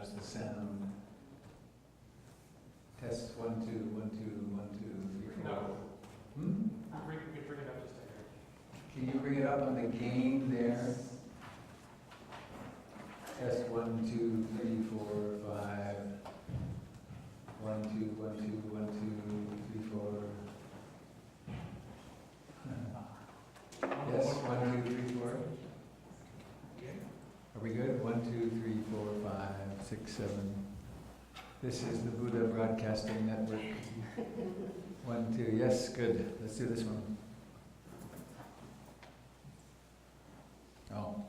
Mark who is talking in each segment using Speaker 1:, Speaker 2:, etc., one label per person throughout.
Speaker 1: How's the sound? Test 1 2 1 2 1 2 3 4.
Speaker 2: No.
Speaker 1: Hmm?
Speaker 2: Bring it up just a hair.
Speaker 1: Can you bring it up on the gain there? Test 1 2 3 4 5. 1 2 1 2 1 2 3 4. Yes, 1 2 3 4. Are we good? 1 2 3 4 5 6 7. This is the Buddha Broadcasting Network. 1 2. Yes, good. Let's do this one. Oh.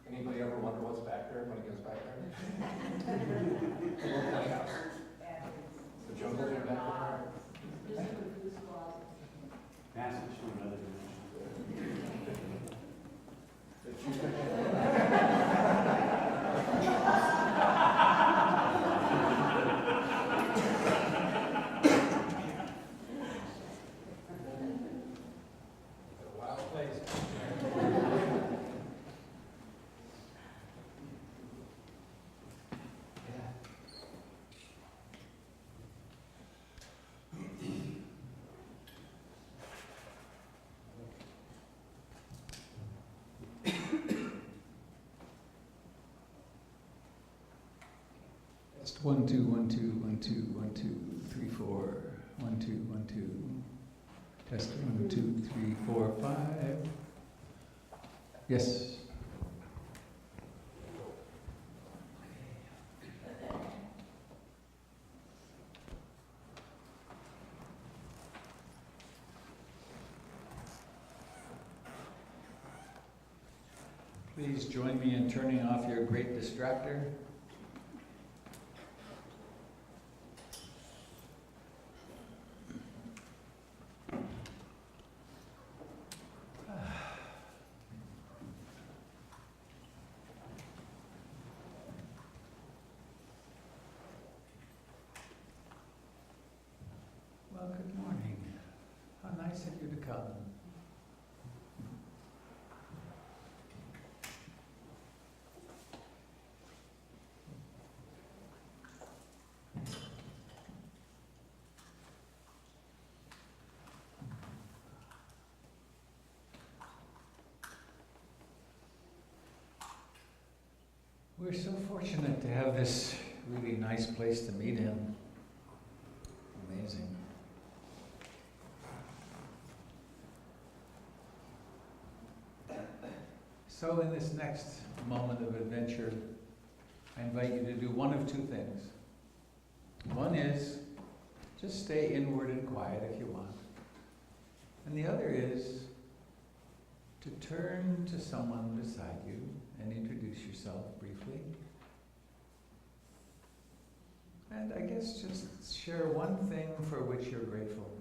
Speaker 3: Anybody ever wonder what's back there when it gets back there? The little playhouse. The jungles are back there.
Speaker 4: Passage to another
Speaker 3: A wild place.
Speaker 1: Test 1 2 1 2 1 2 1 2 3 4. 1 2 1 2. Test 1 2 3 4 5. Yes. Please join me in turning off your great distractor. Well, good morning. How nice of you to come. We're so fortunate to have this really nice place to meet in. Amazing. So in this next moment of adventure, I invite you to do one of two things. One is just stay inward and quiet if you want. And the other is to turn to someone beside you and introduce yourself briefly. And I guess just share one thing for which you're grateful.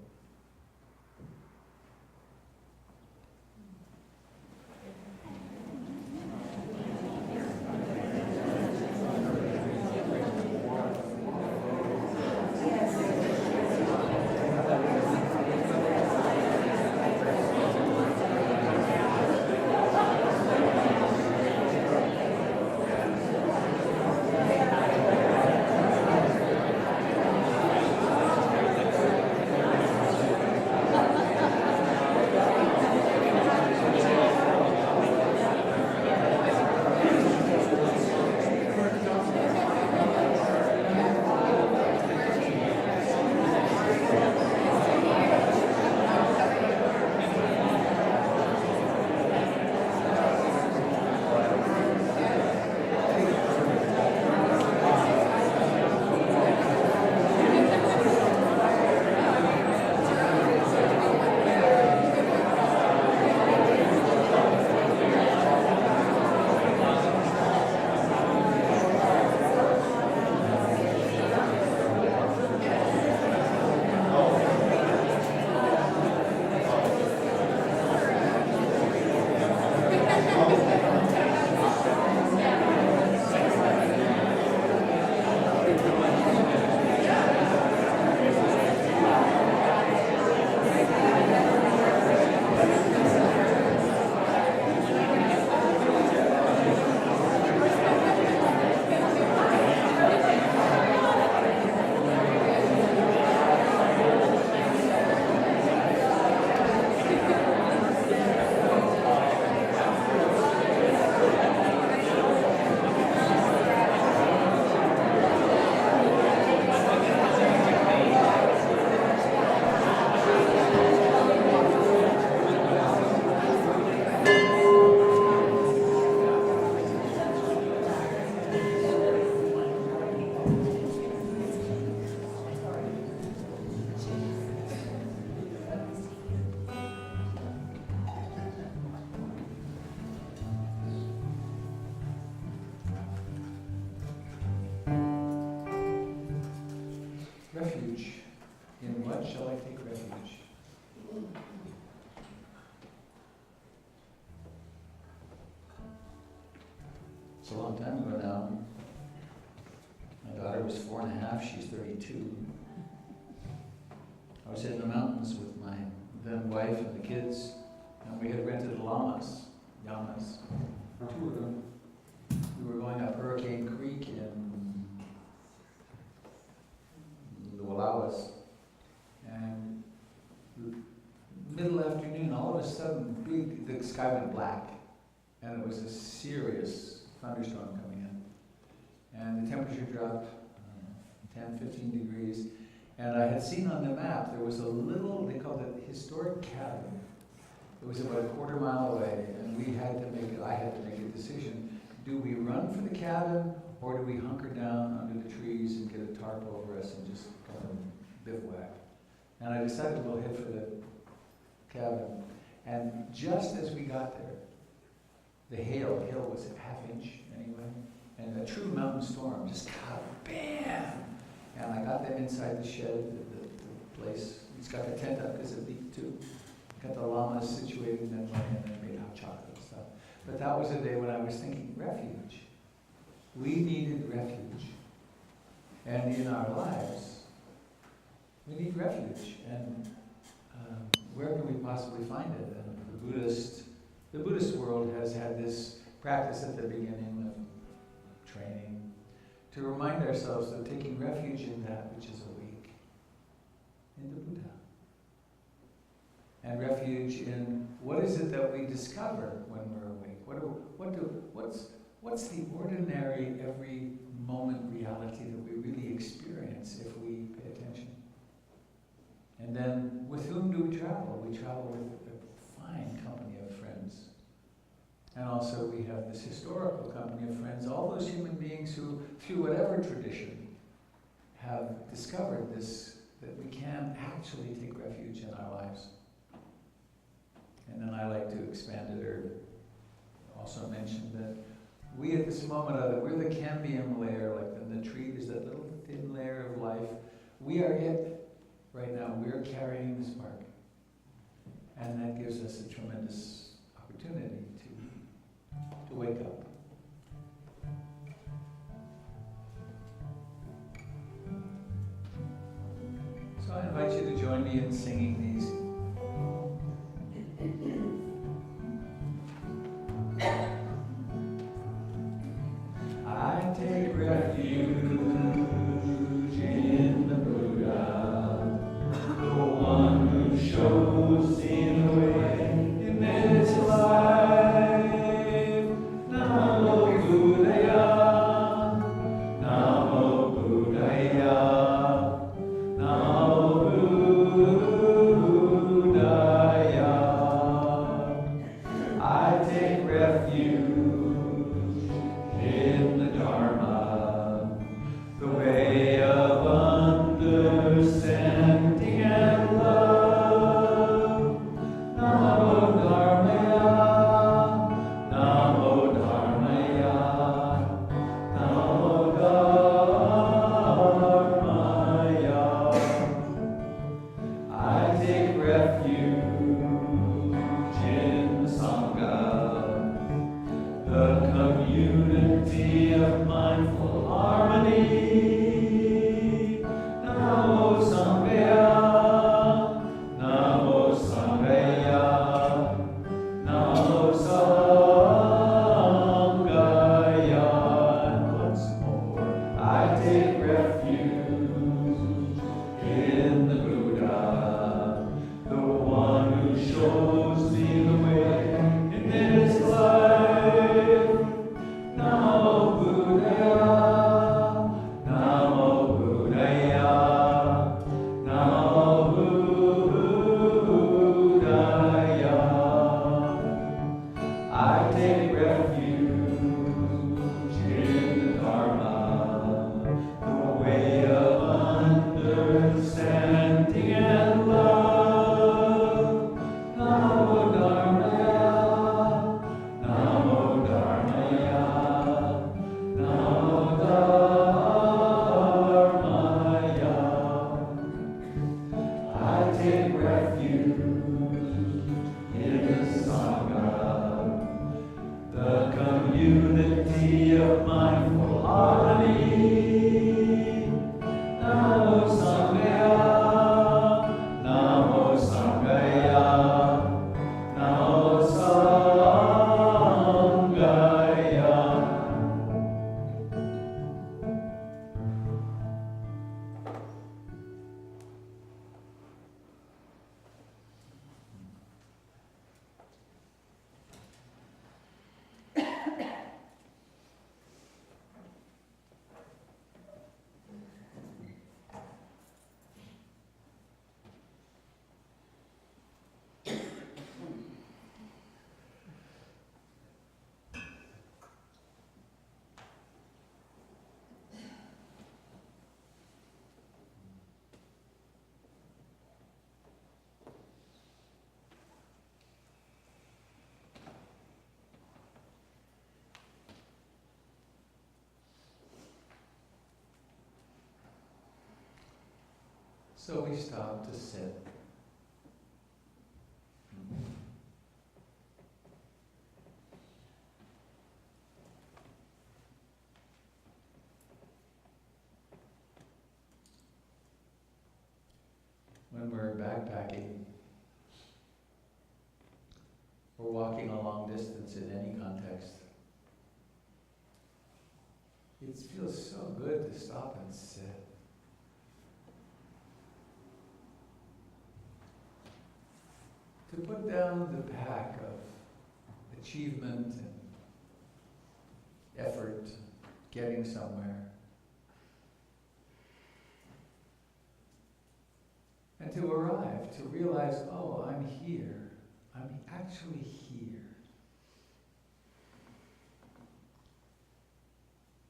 Speaker 1: Refuge. In what shall I take refuge? It's a long time ago now. My daughter was 4.5, she's 32. I was in the mountains with my then wife and the kids, and we had rented llamas, two of them. We were going up Hurricane Creek in the Wallowas, and middle afternoon, all of a sudden, the sky went black, and it was a serious thunderstorm coming in. And the temperature dropped 10, 15 degrees. And I had seen on the map, there was a little, they called it historic cabin. It was about a quarter mile away, and I had to make a decision. Do we run for the cabin, or do we hunker down under the trees and get a tarp over us and just kind of bivouac? And I decided we'll head for the cabin. And just as we got there, the hail was a half inch anyway, and a true mountain storm just got bam! And I got them inside the shed, the place. It's got the tent up because of heat too. Got the llamas situated in that way, and then made hot chocolate and stuff. But that was a day when I was thinking refuge. We needed refuge. And in our lives, we need refuge. And where can we possibly find it? And the Buddhist world has had this practice at the beginning of training to remind ourselves of taking refuge in that which is awake, in the Buddha. And refuge in what is it that we discover when we're awake? What's the ordinary, every moment reality that we really experience if we pay attention? And then, with whom do we travel? We travel with a fine company of friends. And also we have this historical company of friends, all those human beings who, through whatever tradition, have discovered this, that we can actually take refuge in our lives. And then I like to expand it, or also mention that we at this moment are we're the cambium layer, like in the tree, there's that little thin layer of life. We are it right now. We're carrying the spark. And that gives us a tremendous opportunity to wake up. So I invite you to join me in singing these. I take refuge in the Buddha, the one who shows me the way in this life. Namo Buddhaya, Namo Buddhaya, Namo Buddhaya. I take refuge in the Dharma, the way of understanding and love. Namo Dharmaya, Namo Dharmaya, Namo Dharmaya. I take refuge in the Sangha, the community of mindful harmony. So we stop to sit. When we're backpacking or walking a long distance in any context, it feels so good to stop and sit. To put down the pack of achievement and effort, getting somewhere. And to arrive, to realize, oh, I'm here. I'm actually here.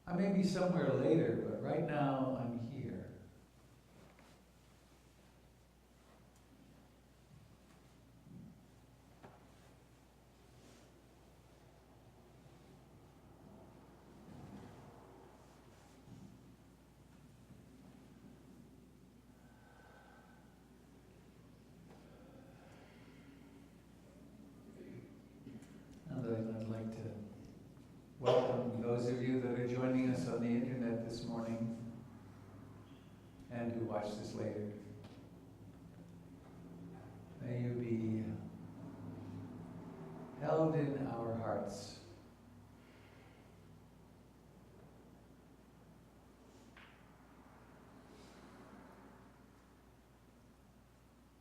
Speaker 1: I may be somewhere later, but right now I'm here. I'd like to welcome those of you that are joining us on the internet this morning and who watch this later. May you be held in our hearts.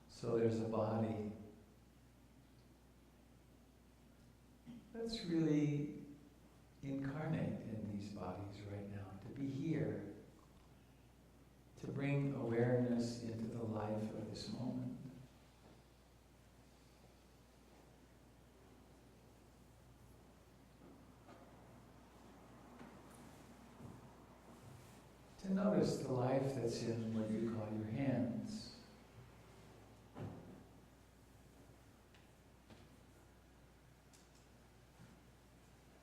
Speaker 1: So there's a body that's really incarnate in these bodies right now, to be here, to bring awareness into the life of this moment. To notice the life that's in what you call your hands.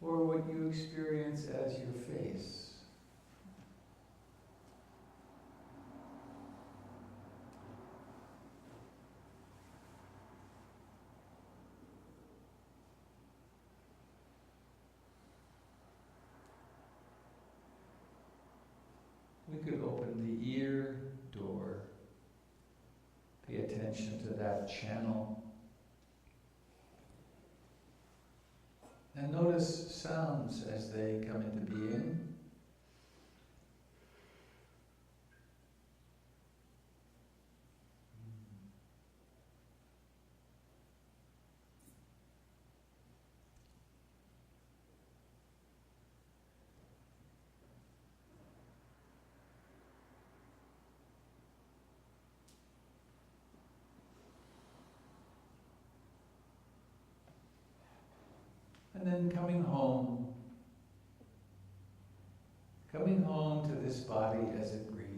Speaker 1: Or what you experience as your face. We could open the ear door, pay attention to that channel. And notice sounds as they come into being. And then coming home to this body as it breathes.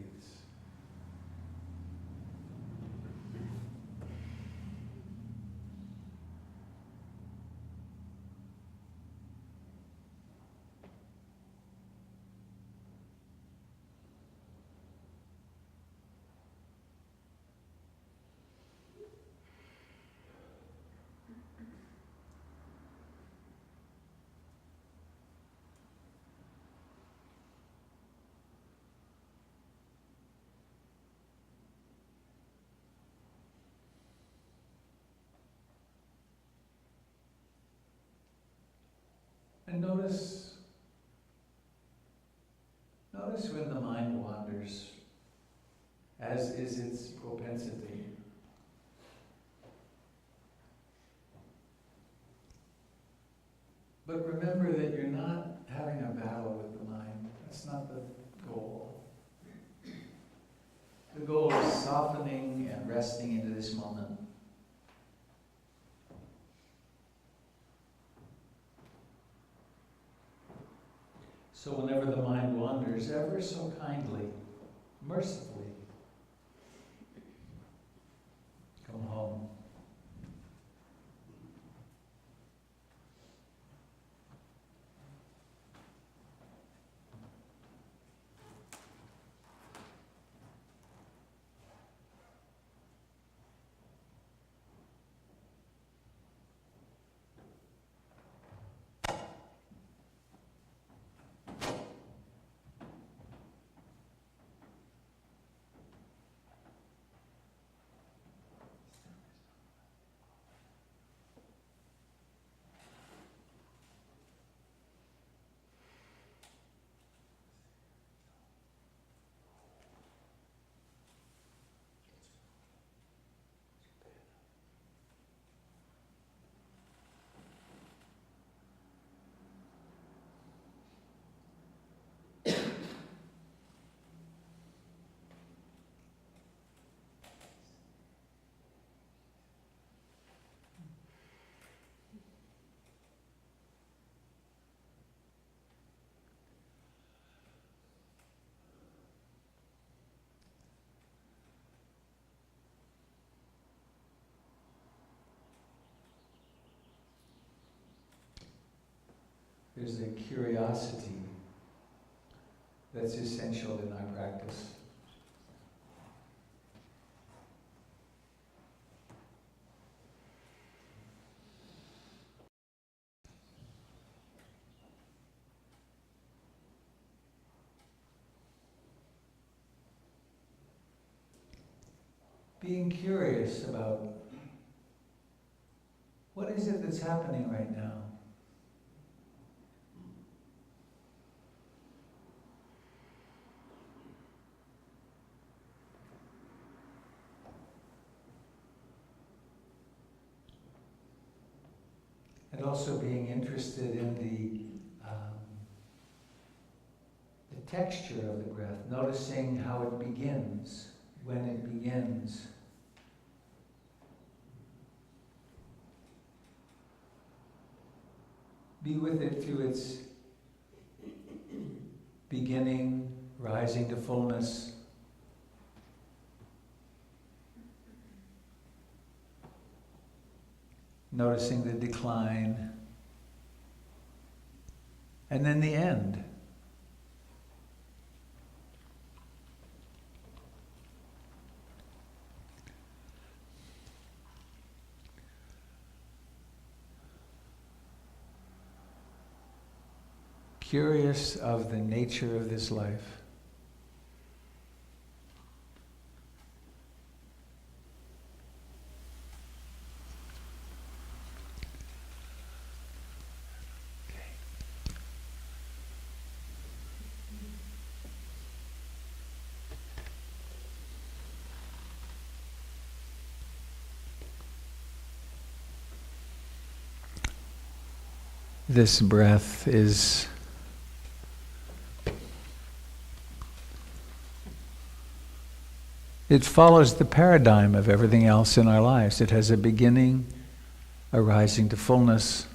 Speaker 1: notice when the mind wanders, as is its propensity. But remember that you're not having a battle with the mind. That's not the goal. The goal is softening and resting into this moment. So whenever the mind wanders, ever so kindly, mercifully, come home. There's a curiosity that's essential in our practice. Being curious about what is it that's happening right now? And also being interested in the texture of the breath, noticing how it begins, when it begins. Be with it through its beginning, rising to fullness, noticing the decline, and then the end. Curious of the nature of this life. This breath is it follows the paradigm of everything else in our lives. It has a beginning, a rising to fullness,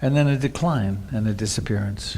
Speaker 1: and then a decline and a disappearance.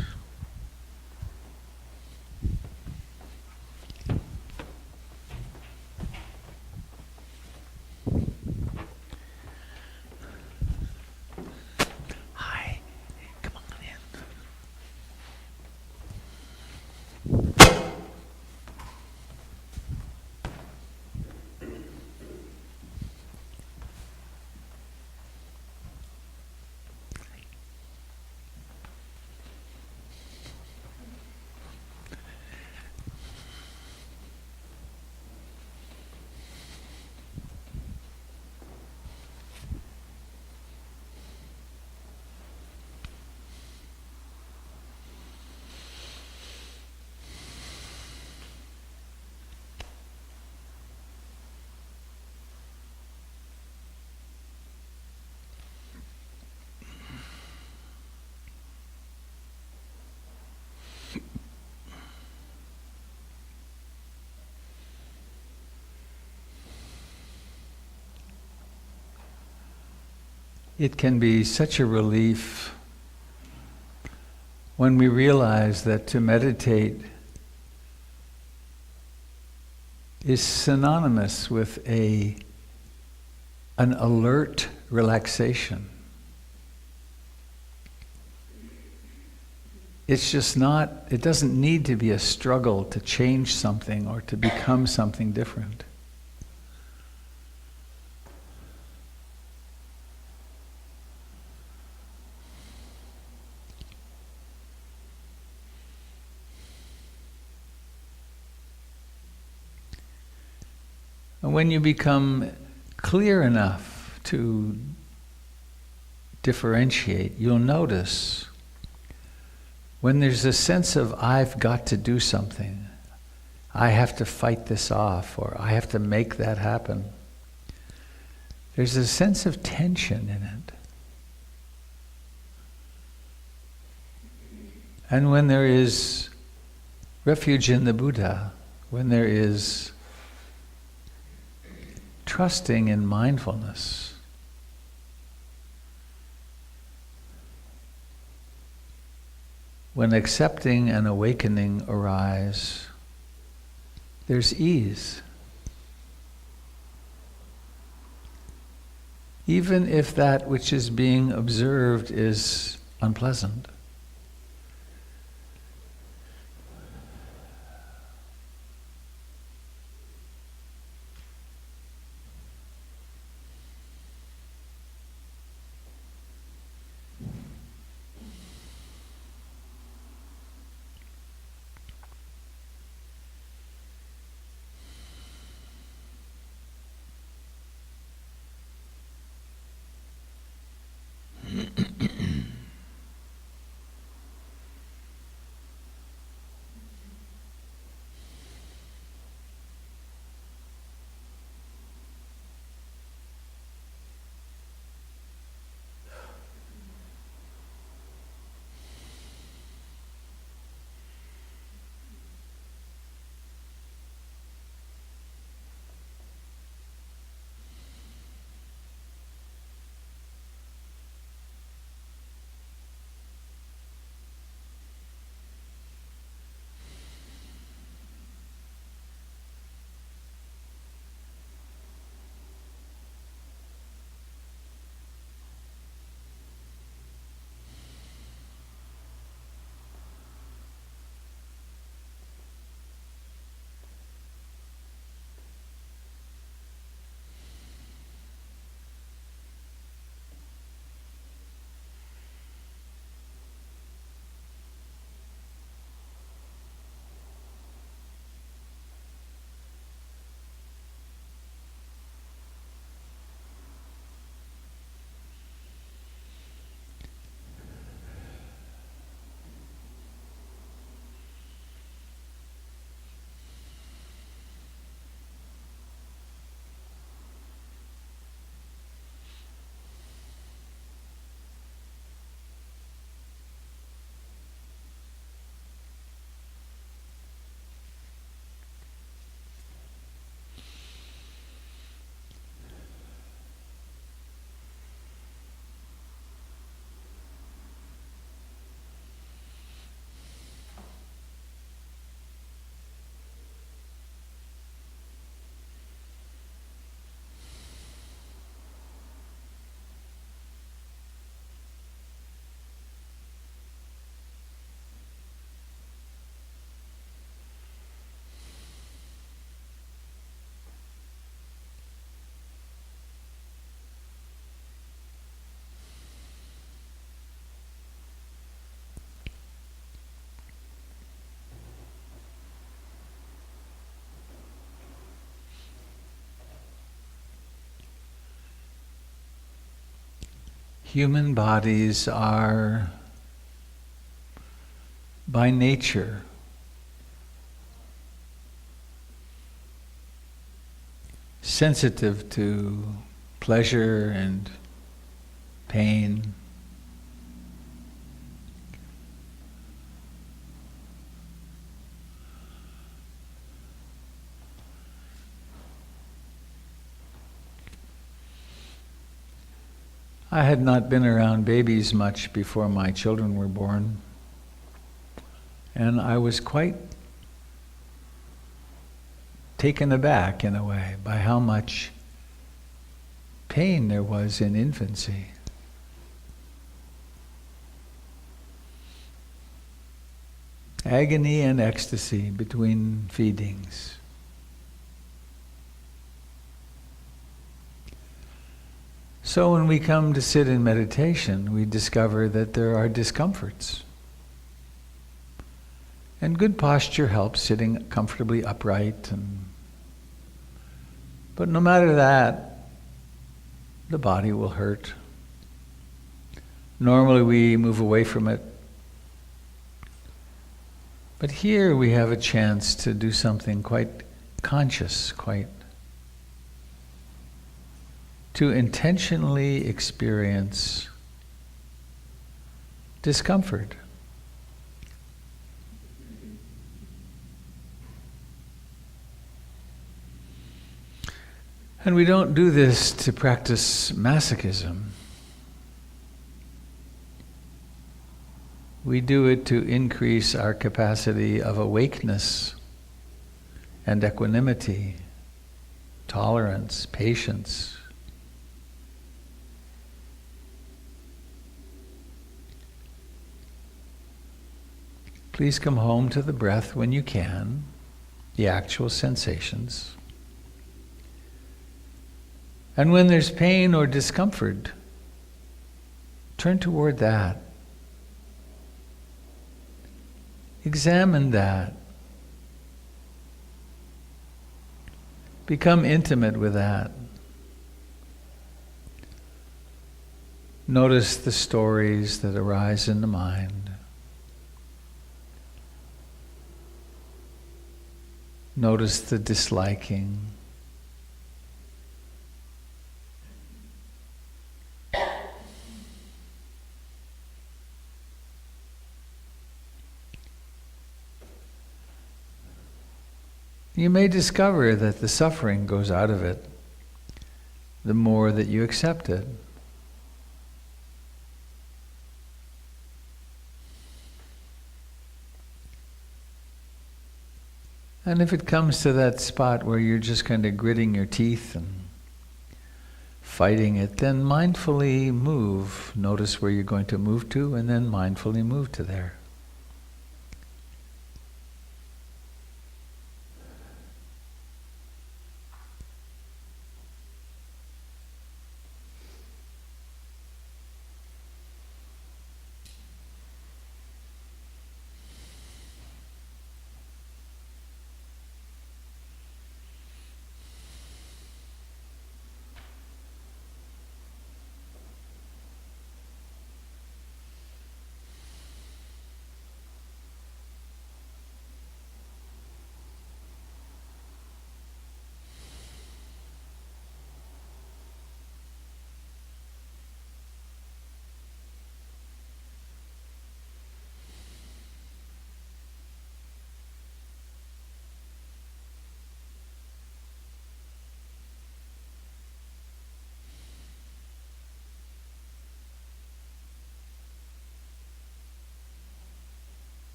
Speaker 1: it can be such a relief when we realize that to meditate is synonymous with an alert relaxation. It's just not, it doesn't need to be a struggle to change something or to become something different. And when you become clear enough to differentiate, you'll notice when there's a sense of I've got to do something, I have to fight this off, or I have to make that happen, there's a sense of tension in it. And when there is refuge in the Buddha, when there is trusting in mindfulness, when accepting and awakening arise, there's ease. Even if that which is being observed is unpleasant. Human bodies are, by nature, sensitive to pleasure and pain. I had not been around babies much before my children were born, and I was quite taken aback in a way by how much pain there was in infancy. Agony and ecstasy between feedings. So when we come to sit in meditation, we discover that there are discomforts. And good posture helps, sitting comfortably upright. But no matter that, the body will hurt. Normally we move away from it. But here we have a chance to do something quite conscious, to intentionally experience discomfort. And we don't do this to practice masochism. We do it to increase our capacity of awakeness and equanimity, tolerance, patience. Please come home to the breath when you can, the actual sensations. And when there's pain or discomfort, turn toward that. Examine that. Become intimate with that. Notice the stories that arise in the mind. Notice the disliking. You may discover that the suffering goes out of it the more that you accept it. And if it comes to that spot where you're just kind of gritting your teeth and fighting it, then mindfully move. Notice where you're going to move to, and then mindfully move to there.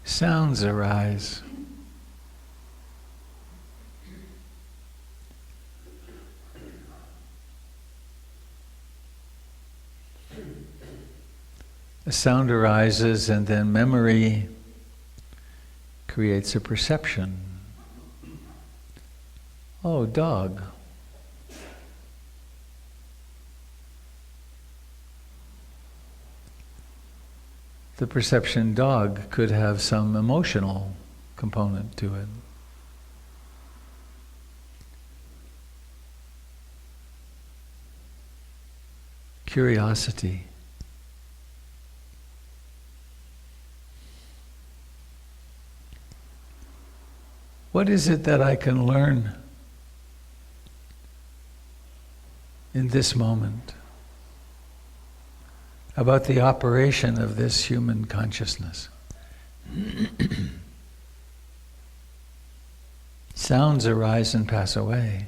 Speaker 1: Sounds arise. A sound arises and then memory creates a perception. Oh, dog. The perception dog could have some emotional component to it. Curiosity. What is it that I can learn in this moment about the operation of this human consciousness? Sounds arise and pass away.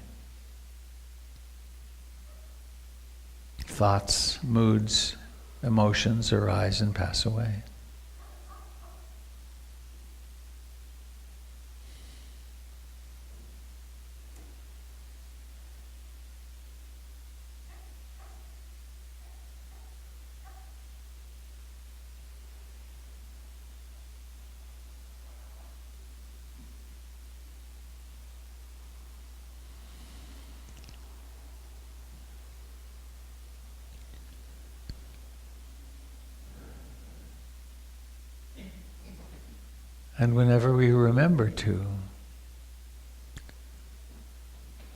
Speaker 1: Thoughts, moods, emotions arise and pass away. And whenever we remember to,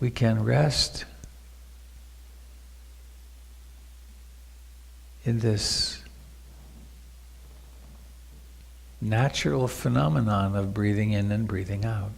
Speaker 1: we can rest in this natural phenomenon of breathing in and breathing out.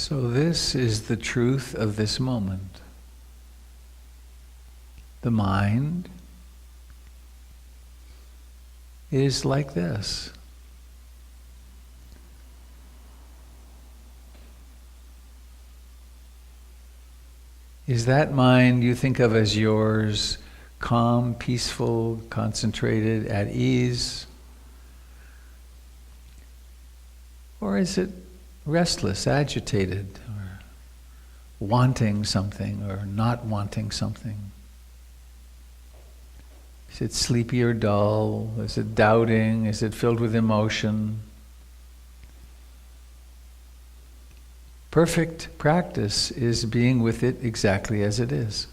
Speaker 1: So this is the truth of this moment. The mind is like this. Is that mind you think of as yours, calm, peaceful, concentrated, at ease? Or is it restless, agitated, or wanting something or not wanting something? Is it sleepy or dull? Is it doubting? Is it filled with emotion? Perfect practice is being with it exactly as it is.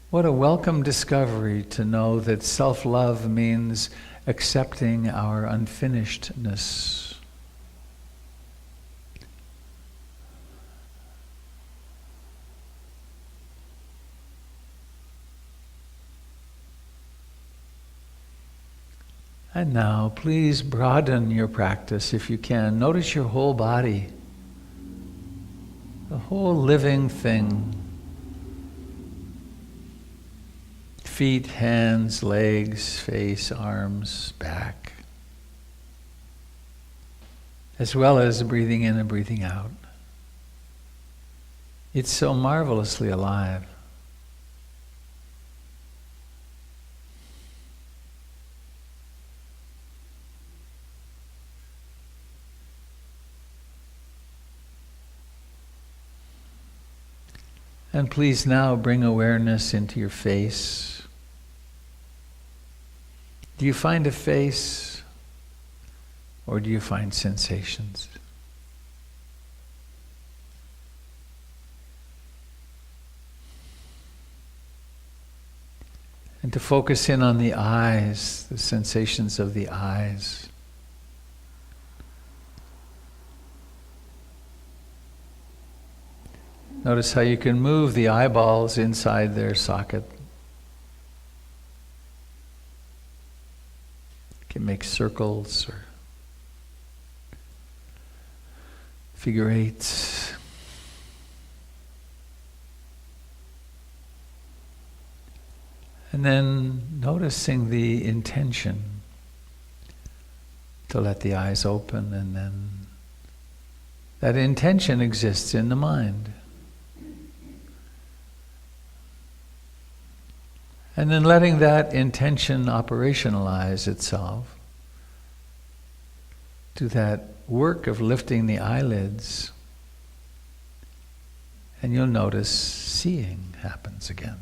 Speaker 1: What a welcome discovery to know that self-love means accepting our unfinishedness. And now, please broaden your practice if you can. Notice your whole body, the whole living thing. Feet, hands, legs, face, arms, back. As well as breathing in and breathing out. It's so marvelously alive. And please now bring awareness into your face. Do you find a face, or do you find sensations? And to focus in on the eyes, the sensations of the eyes. Notice how you can move the eyeballs inside their socket. You can make circles or figure eights. And then noticing the intention to let the eyes open, and then that intention exists in the mind. And then letting that intention operationalize itself to that work of lifting the eyelids, and you'll notice seeing happens again.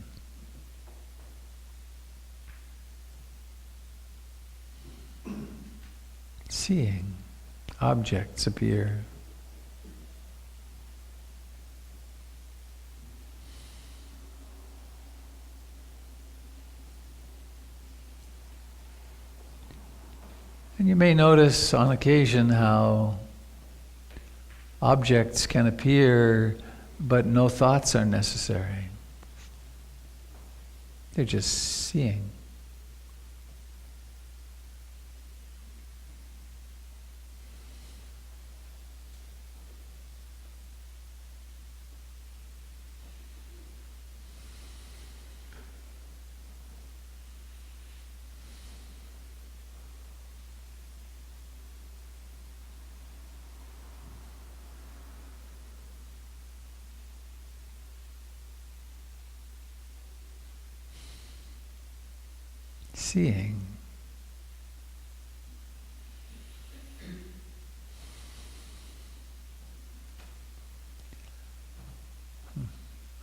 Speaker 1: Seeing objects appear. And you may notice on occasion how objects can appear, but no thoughts are necessary. They're just seeing. Seeing.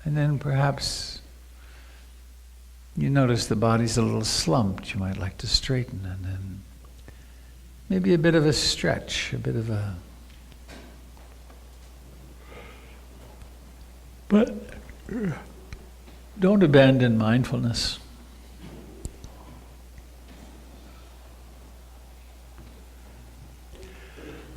Speaker 1: And then perhaps you notice the body's a little slumped. You might like to straighten, and then maybe a bit of a stretch, a bit of a... But don't abandon mindfulness.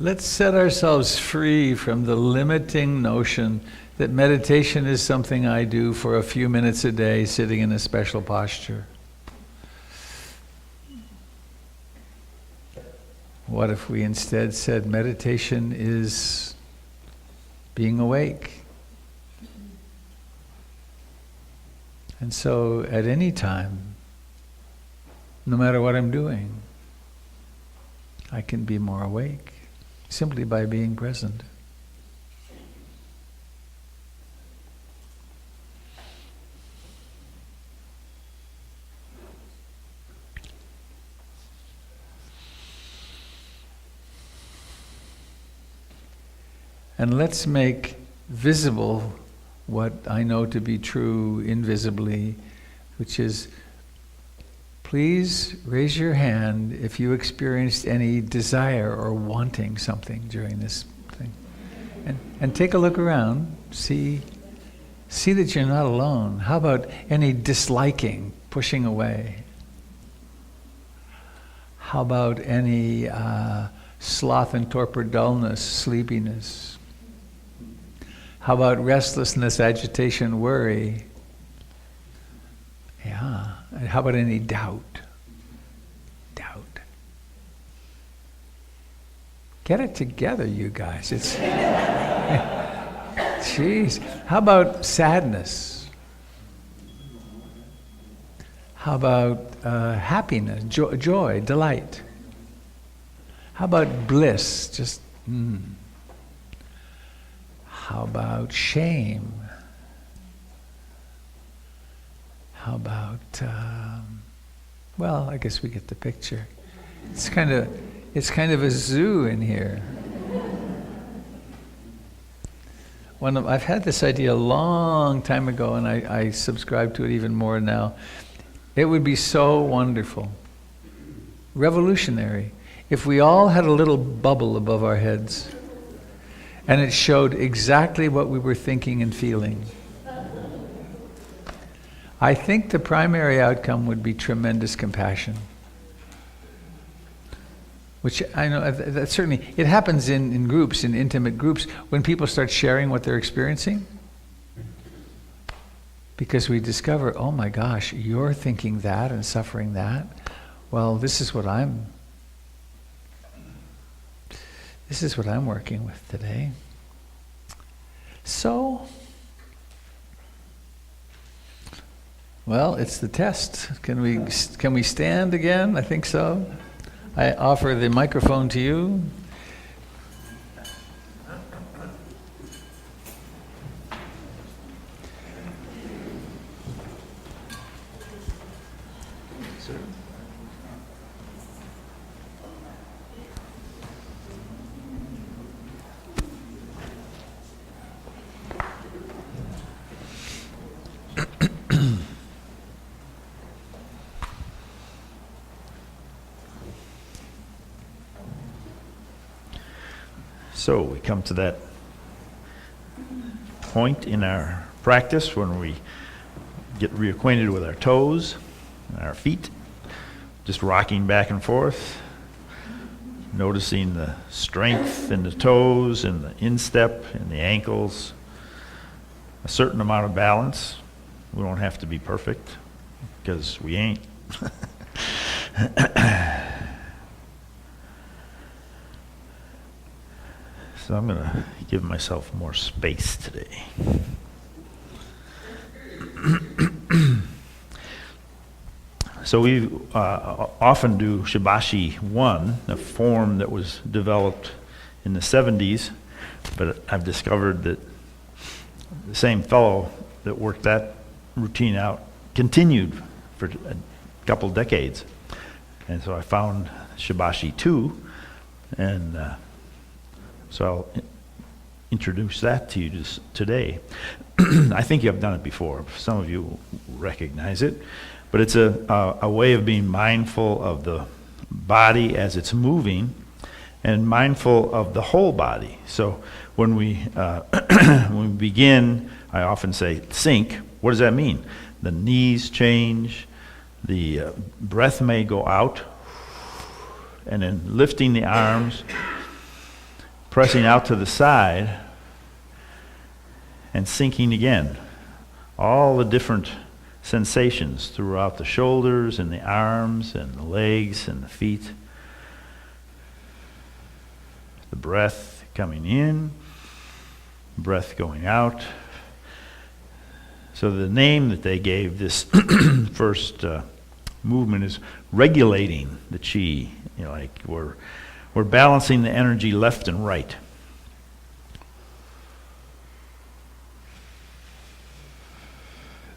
Speaker 1: Let's set ourselves free from the limiting notion that meditation is something I do for a few minutes a day sitting in a special posture. What if we instead said meditation is being awake? And so at any time, no matter what I'm doing, I can be more awake simply by being present. And let's make visible what I know to be true invisibly, which is, please raise your hand if you experienced any desire or wanting something during this thing. And take a look around, see that you're not alone. How about any disliking, pushing away? How about any sloth and torpor, dullness, sleepiness? How about restlessness, agitation, worry? Yeah. And how about any doubt? Doubt. Get it together, you guys. It's jeez. How about sadness? How about happiness, joy, delight? How about bliss? Just How about shame? How about, well, I guess we get the picture. It's kind of a zoo in here. I've had this idea a long time ago, and I subscribe to it even more now. It would be so wonderful, revolutionary, if we all had a little bubble above our heads, and it showed exactly what we were thinking and feeling. I think the primary outcome would be tremendous compassion. Which I know, that certainly, it happens in groups, in intimate groups, when people start sharing what they're experiencing. Because we discover, oh my gosh, you're thinking that and suffering that. Well, this is what I'm working with today. So, well, it's the test. Can we stand again? I think so. I offer the microphone to you.
Speaker 4: So we come to that point in our practice when we get reacquainted with our toes and our feet, just rocking back and forth, noticing the strength in the toes and the instep and the ankles, a certain amount of balance. We don't have to be perfect because we ain't. So I'm going to give myself more space today. So we often do Shibashi 1, a form that was developed in the 70s, but I've discovered that the same fellow that worked that routine out continued for a couple decades. And so I found Shibashi 2, and so I'll introduce that to you just today. I think you have done it before. Some of you recognize it. But it's a way of being mindful of the body as it's moving and mindful of the whole body. So when we begin, I often say sink. What does that mean? The knees change, the breath may go out, and then lifting the arms, pressing out to the side, and sinking again. All the different sensations throughout the shoulders and the arms and the legs and the feet. The breath coming in, breath going out. So the name that they gave this first movement is regulating the chi. You know, like we're balancing the energy left and right.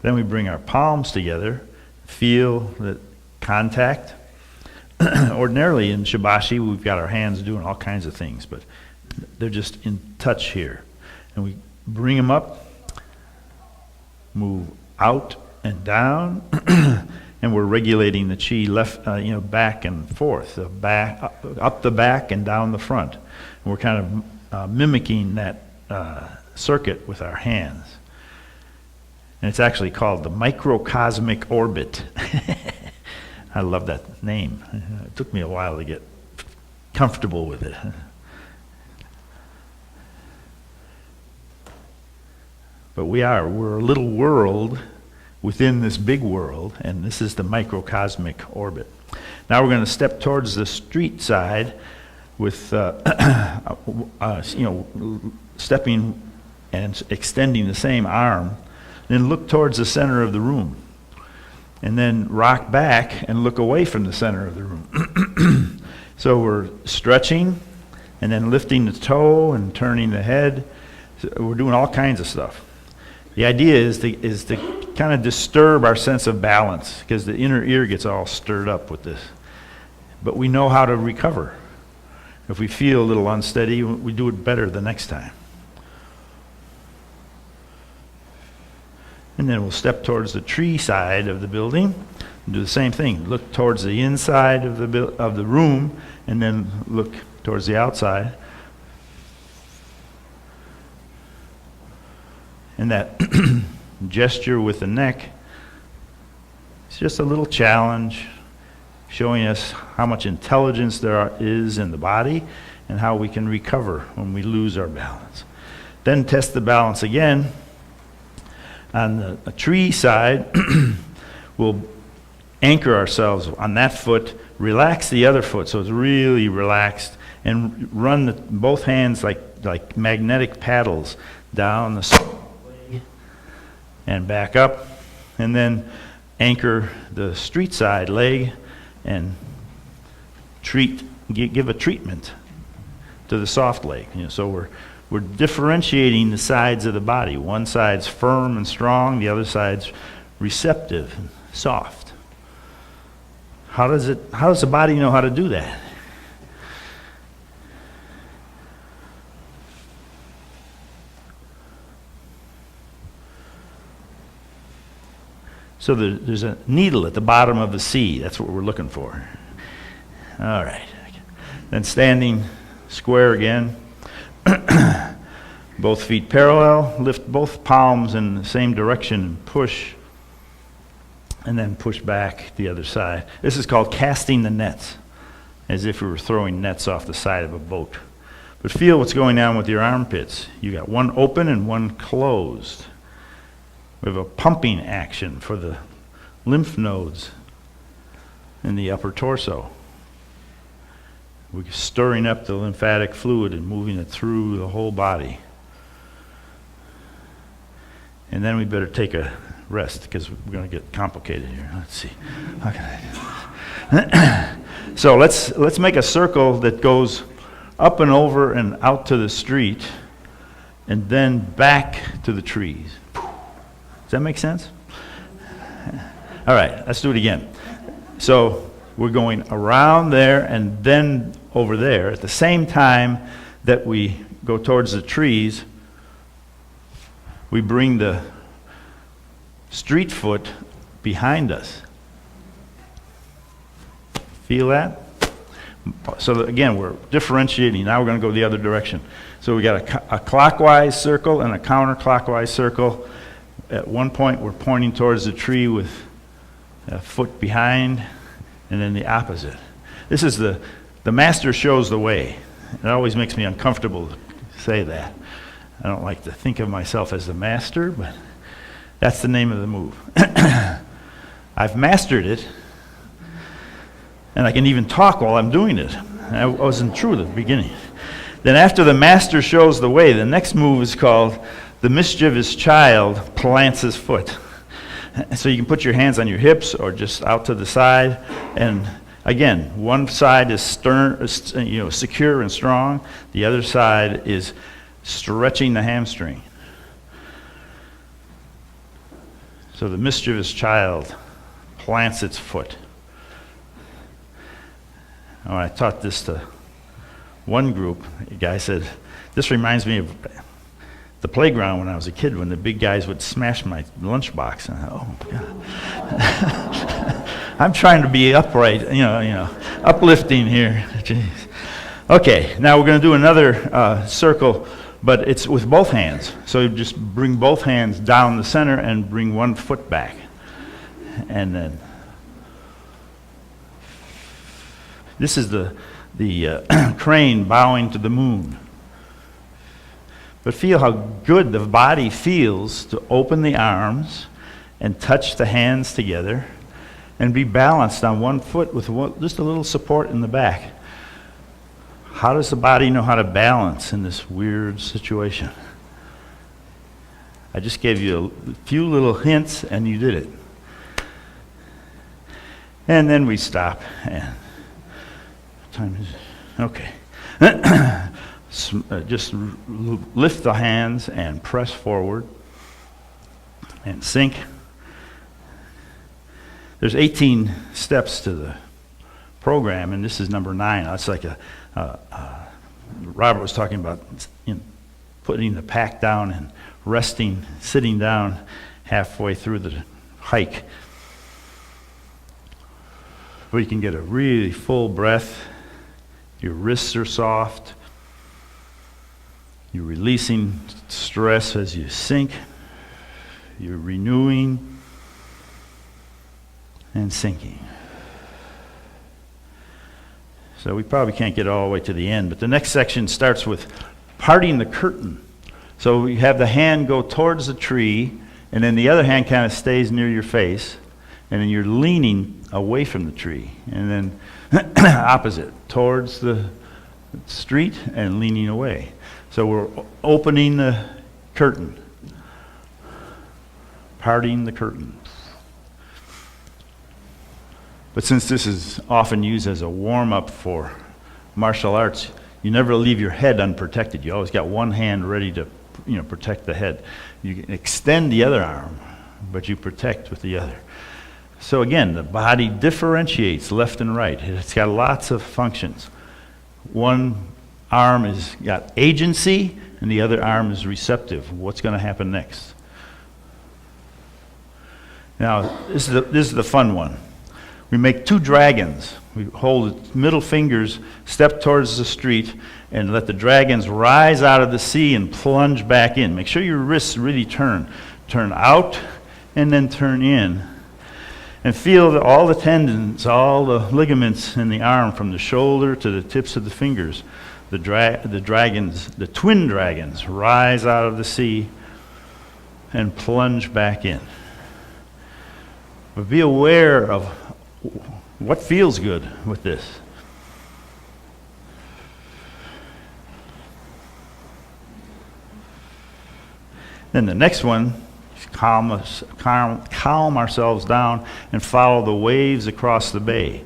Speaker 4: Then we bring our palms together, feel the contact. Ordinarily in Shibashi, we've got our hands doing all kinds of things, but They're just in touch here. And we bring them up, move out and down, and we're regulating the chi left, back and forth, up the back and down the front. And we're kind of mimicking that circuit with our hands. And it's actually called the microcosmic orbit. I love that name. It took me a while to get comfortable with it. But we're a little world within this big world, and this is the microcosmic orbit. Now we're going to step towards the street side with, stepping and extending the same arm. Then look towards the center of the room. And then rock back and look away from the center of the room. So we're stretching and then lifting the toe and turning the head. So we're doing all kinds of stuff. The idea is to kind of disturb our sense of balance, because the inner ear gets all stirred up with this. But we know how to recover. If we feel a little unsteady, we do it better the next time. And then we'll step towards the tree side of the building and do the same thing. Look towards the inside of the room, and then look towards the outside. And that gesture with the neck is just a little challenge, showing us how much intelligence there is in the body and how we can recover when we lose our balance. Then test the balance again. On the tree side, we'll anchor ourselves on that foot, relax the other foot so it's really relaxed, and run both hands like magnetic paddles down the leg and back up, and then anchor the street side leg and give a treatment to the soft leg. So we're differentiating the sides of the body. One side's firm and strong, the other side's receptive and soft. How does the body know how to do that? So there's a needle at the bottom of the C. That's what we're looking for. All right. Then standing square again. Both feet parallel. Lift both palms in the same direction and push. And then push back the other side. This is called casting the nets, as if we were throwing nets off the side of a boat. But feel what's going on with your armpits. You got one open and one closed. We have a pumping action for the lymph nodes in the upper torso. We're stirring up the lymphatic fluid and moving it through the whole body. And then we better take a rest, because we're going to get complicated here. Let's see. How can I do this? So let's make a circle that goes up and over and out to the street, and then back to the trees. Does that make sense? All right, let's do it again. So we're going around there and then over there. At the same time that we go towards the trees, we bring the street foot behind us. Feel that? So again, we're differentiating. Now we're going to go the other direction. So we got a clockwise circle and a counterclockwise circle. At one point, we're pointing towards the tree with a foot behind, and then the opposite. This is the master shows the way. It always makes me uncomfortable to say that. I don't like to think of myself as the master, but that's the name of the move. I've mastered it, and I can even talk while I'm doing it. I wasn't true at the beginning. Then after the master shows the way, the next move is called the mischievous child plants his foot. So you can put your hands on your hips or just out to the side. And again, one side is secure and strong. The other side is stretching the hamstring. So the mischievous child plants its foot. When I taught this to one group, a guy said, This reminds me of the playground when I was a kid, when the big guys would smash my lunchbox. And oh, God. I'm trying to be upright, uplifting here. Jeez. Okay, now we're going to do another circle, but it's with both hands. So you just bring both hands down the center and bring one foot back. And then this is the crane bowing to the moon. But feel how good the body feels to open the arms and touch the hands together and be balanced on one foot with just a little support in the back. How does the body know how to balance in this weird situation? I just gave you a few little hints and you did it. And then we stop. And time is okay. Just lift the hands and press forward and sink. There's 18 steps to the program, and this is number 9. It's like Robert was talking about putting the pack down and resting, sitting down halfway through the hike, where you can get a really full breath. Your wrists are soft. You're releasing stress as you sink. You're renewing and sinking. So we probably can't get all the way to the end, but the next section starts with parting the curtain. So you have the hand go towards the tree, and then the other hand kind of stays near your face, and then you're leaning away from the tree. And then opposite, towards the street and leaning away. So we're opening the curtain, parting the curtain. But since this is often used as a warm-up for martial arts, you never leave your head unprotected. You always got one hand ready to, protect the head. You can extend the other arm, but you protect with the other. So again, the body differentiates left and right. It's got lots of functions. One arm has got agency, and the other arm is receptive. What's going to happen next? Now, this is the fun one. We make 2 dragons. We hold the middle fingers, step towards the street, and let the dragons rise out of the sea and plunge back in. Make sure your wrists really turn. Turn out and then turn in. And feel all the tendons, all the ligaments in the arm from the shoulder to the tips of the fingers. The dragons, the twin dragons, rise out of the sea and plunge back in. But be aware of what feels good with this. Then the next one, calm ourselves down and follow the waves across the bay.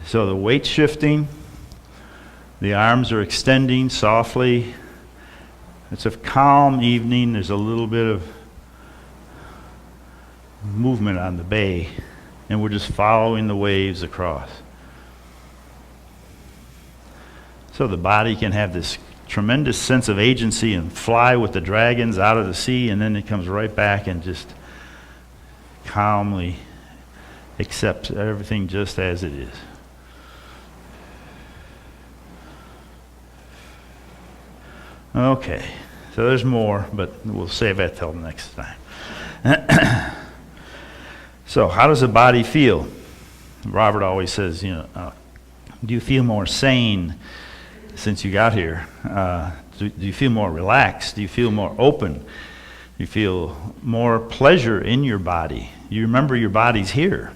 Speaker 4: So the weight's shifting, the arms are extending softly. It's a calm evening. There's a little bit of movement on the bay, and we're just following the waves across. So the body can have this tremendous sense of agency and fly with the dragons out of the sea, and then it comes right back and just calmly accepts everything just as it is. Okay, so there's more, but we'll save that till next time. So how does the body feel? Robert always says, do you feel more sane since you got here? Do you feel more relaxed? Do you feel more open? Do you feel more pleasure in your body? You remember your body's here.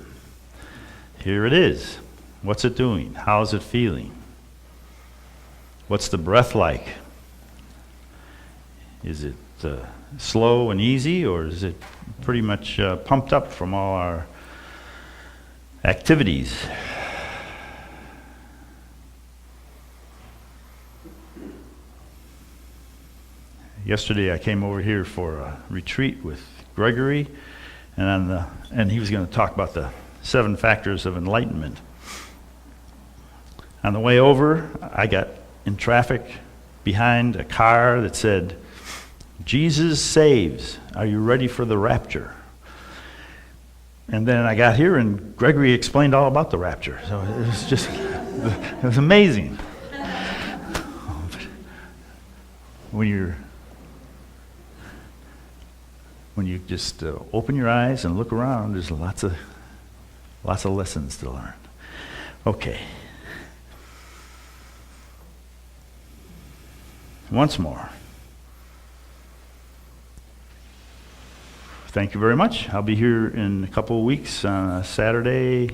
Speaker 4: Here it is. What's it doing? How's it feeling? What's the breath like? Is it slow and easy, or is it pretty much pumped up from all our activities? Yesterday I came over here for a retreat with Gregory, and he was going to talk about the 7 factors of enlightenment. On the way over, I got in traffic behind a car that said, "Jesus saves. Are you ready for the rapture?" And then I got here and Gregory explained all about the rapture. So it was just, it was amazing. When you just open your eyes and look around, there's lots of lessons to learn. Okay. Once more. Thank you very much. I'll be here in a couple of weeks on Saturday,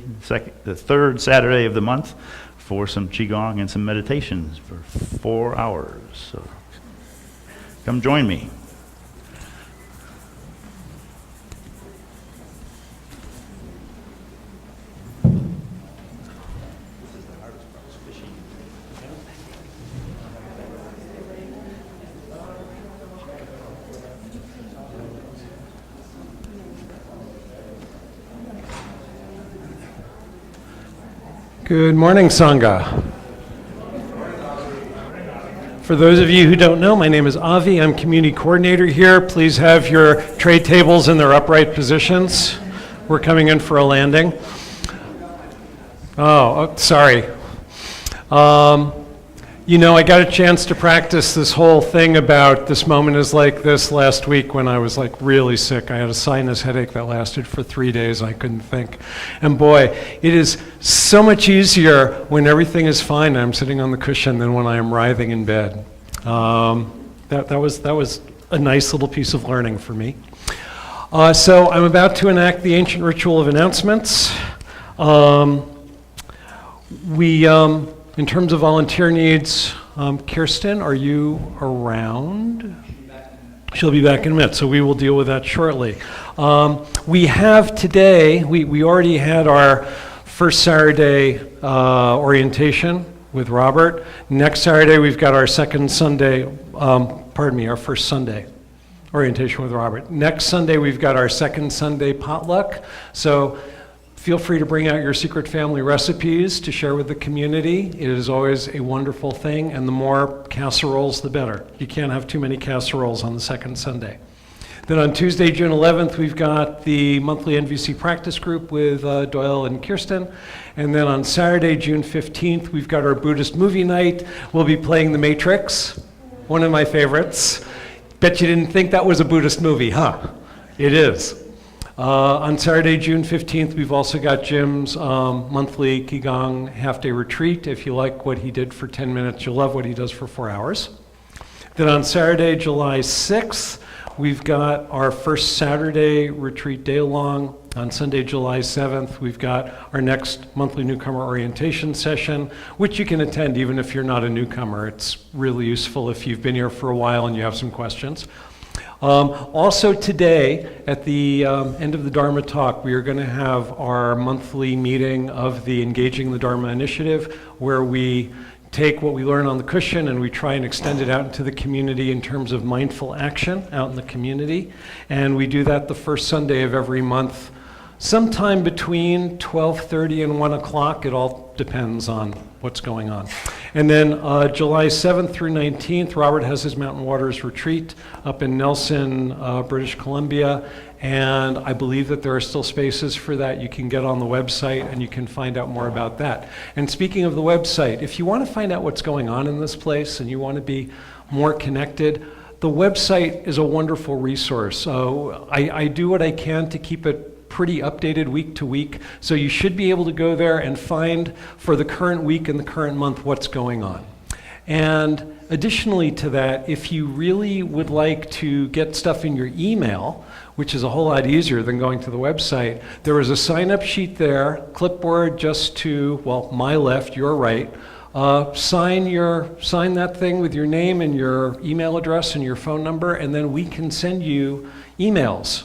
Speaker 4: the third Saturday of the month, for some Qigong and some meditations for 4 hours. So come join me.
Speaker 2: Good morning, Sangha. For those of you who don't know, my name is Avi. I'm community coordinator here. Please have your tray tables in their upright positions. We're coming in for a landing. Oh, sorry. I got a chance to practice this whole thing about this moment is like this last week when I was like really sick. I had a sinus headache that lasted for 3 days. I couldn't think. And boy, it is so much easier when everything is fine and I'm sitting on the cushion than when I am writhing in bed. That was a nice little piece of learning for me. So I'm about to enact the ancient ritual of announcements. In terms of volunteer needs, Kirsten, are you around? She'll be back in a minute, so we will deal with that shortly. We have today, we already had our first Saturday orientation with Robert. Next Saturday, we've got our our first Sunday orientation with Robert. Next Sunday, we've got our second Sunday potluck. So feel free to bring out your secret family recipes to share with the community. It is always a wonderful thing, and the more casseroles, the better. You can't have too many casseroles on the second Sunday. Then on Tuesday, June 11th, we've got the monthly NVC practice group with Doyle and Kirsten. And then on Saturday, June 15th, we've got our Buddhist movie night. We'll be playing The Matrix, one of my favorites. Bet you didn't think that was a Buddhist movie, huh? It is. On Saturday, June 15th, we've also got Jim's monthly Qigong half-day retreat. If you like what he did for 10 minutes, you'll love what he does for 4 hours. Then on Saturday, July 6th, we've got our first Saturday retreat day-long. On Sunday, July 7th, we've got our next monthly newcomer orientation session, which you can attend even if you're not a newcomer. It's really useful if you've been here for a while and you have some questions. Also today, at the end of the Dharma talk, we are going to have our monthly meeting of the Engaging the Dharma Initiative, where we take what we learn on the cushion and we try and extend it out into the community in terms of mindful action out in the community. And we do that the first Sunday of every month, sometime between 12:30 and 1 o'clock. It all depends on what's going on. And then July 7th through 19th, Robert has his Mountain Waters retreat up in Nelson, British Columbia. And I believe that there are still spaces for that. You can get on the website and you can find out more about that. And speaking of the website, if you want to find out what's going on in this place and you want to be more connected, the website is a wonderful resource. So I do what I can to keep it pretty updated week to week. So you should be able to go there and find for the current week and the current month what's going on. And additionally to that, if you really would like to get stuff in your email, which is a whole lot easier than going to the website, there is a sign-up sheet there, clipboard just to, well, my left, your right. Sign that thing with your name and your email address and your phone number, and then we can send you emails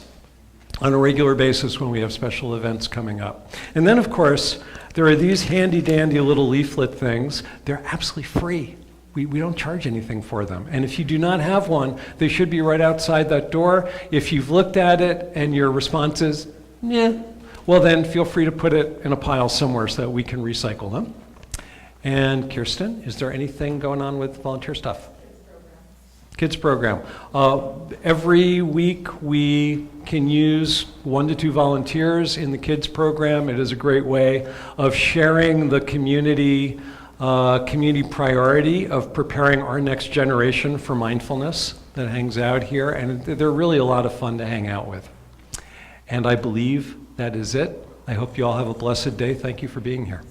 Speaker 2: on a regular basis when we have special events coming up. And then, of course, there are these handy-dandy little leaflet things. They're absolutely free. We don't charge anything for them. And if you do not have one, they should be right outside that door. If you've looked at it and your response is, yeah, well then feel free to put it in a pile somewhere so that we can recycle them. And Kirsten, is there anything going on with volunteer stuff? Kids program. Every week we can use 1 to 2 volunteers in the kids program. It is a great way of sharing the community priority of preparing our next generation for mindfulness that hangs out here, and they're really a lot of fun to hang out with. And I believe that is it. I hope you all have a blessed day. Thank you for being here.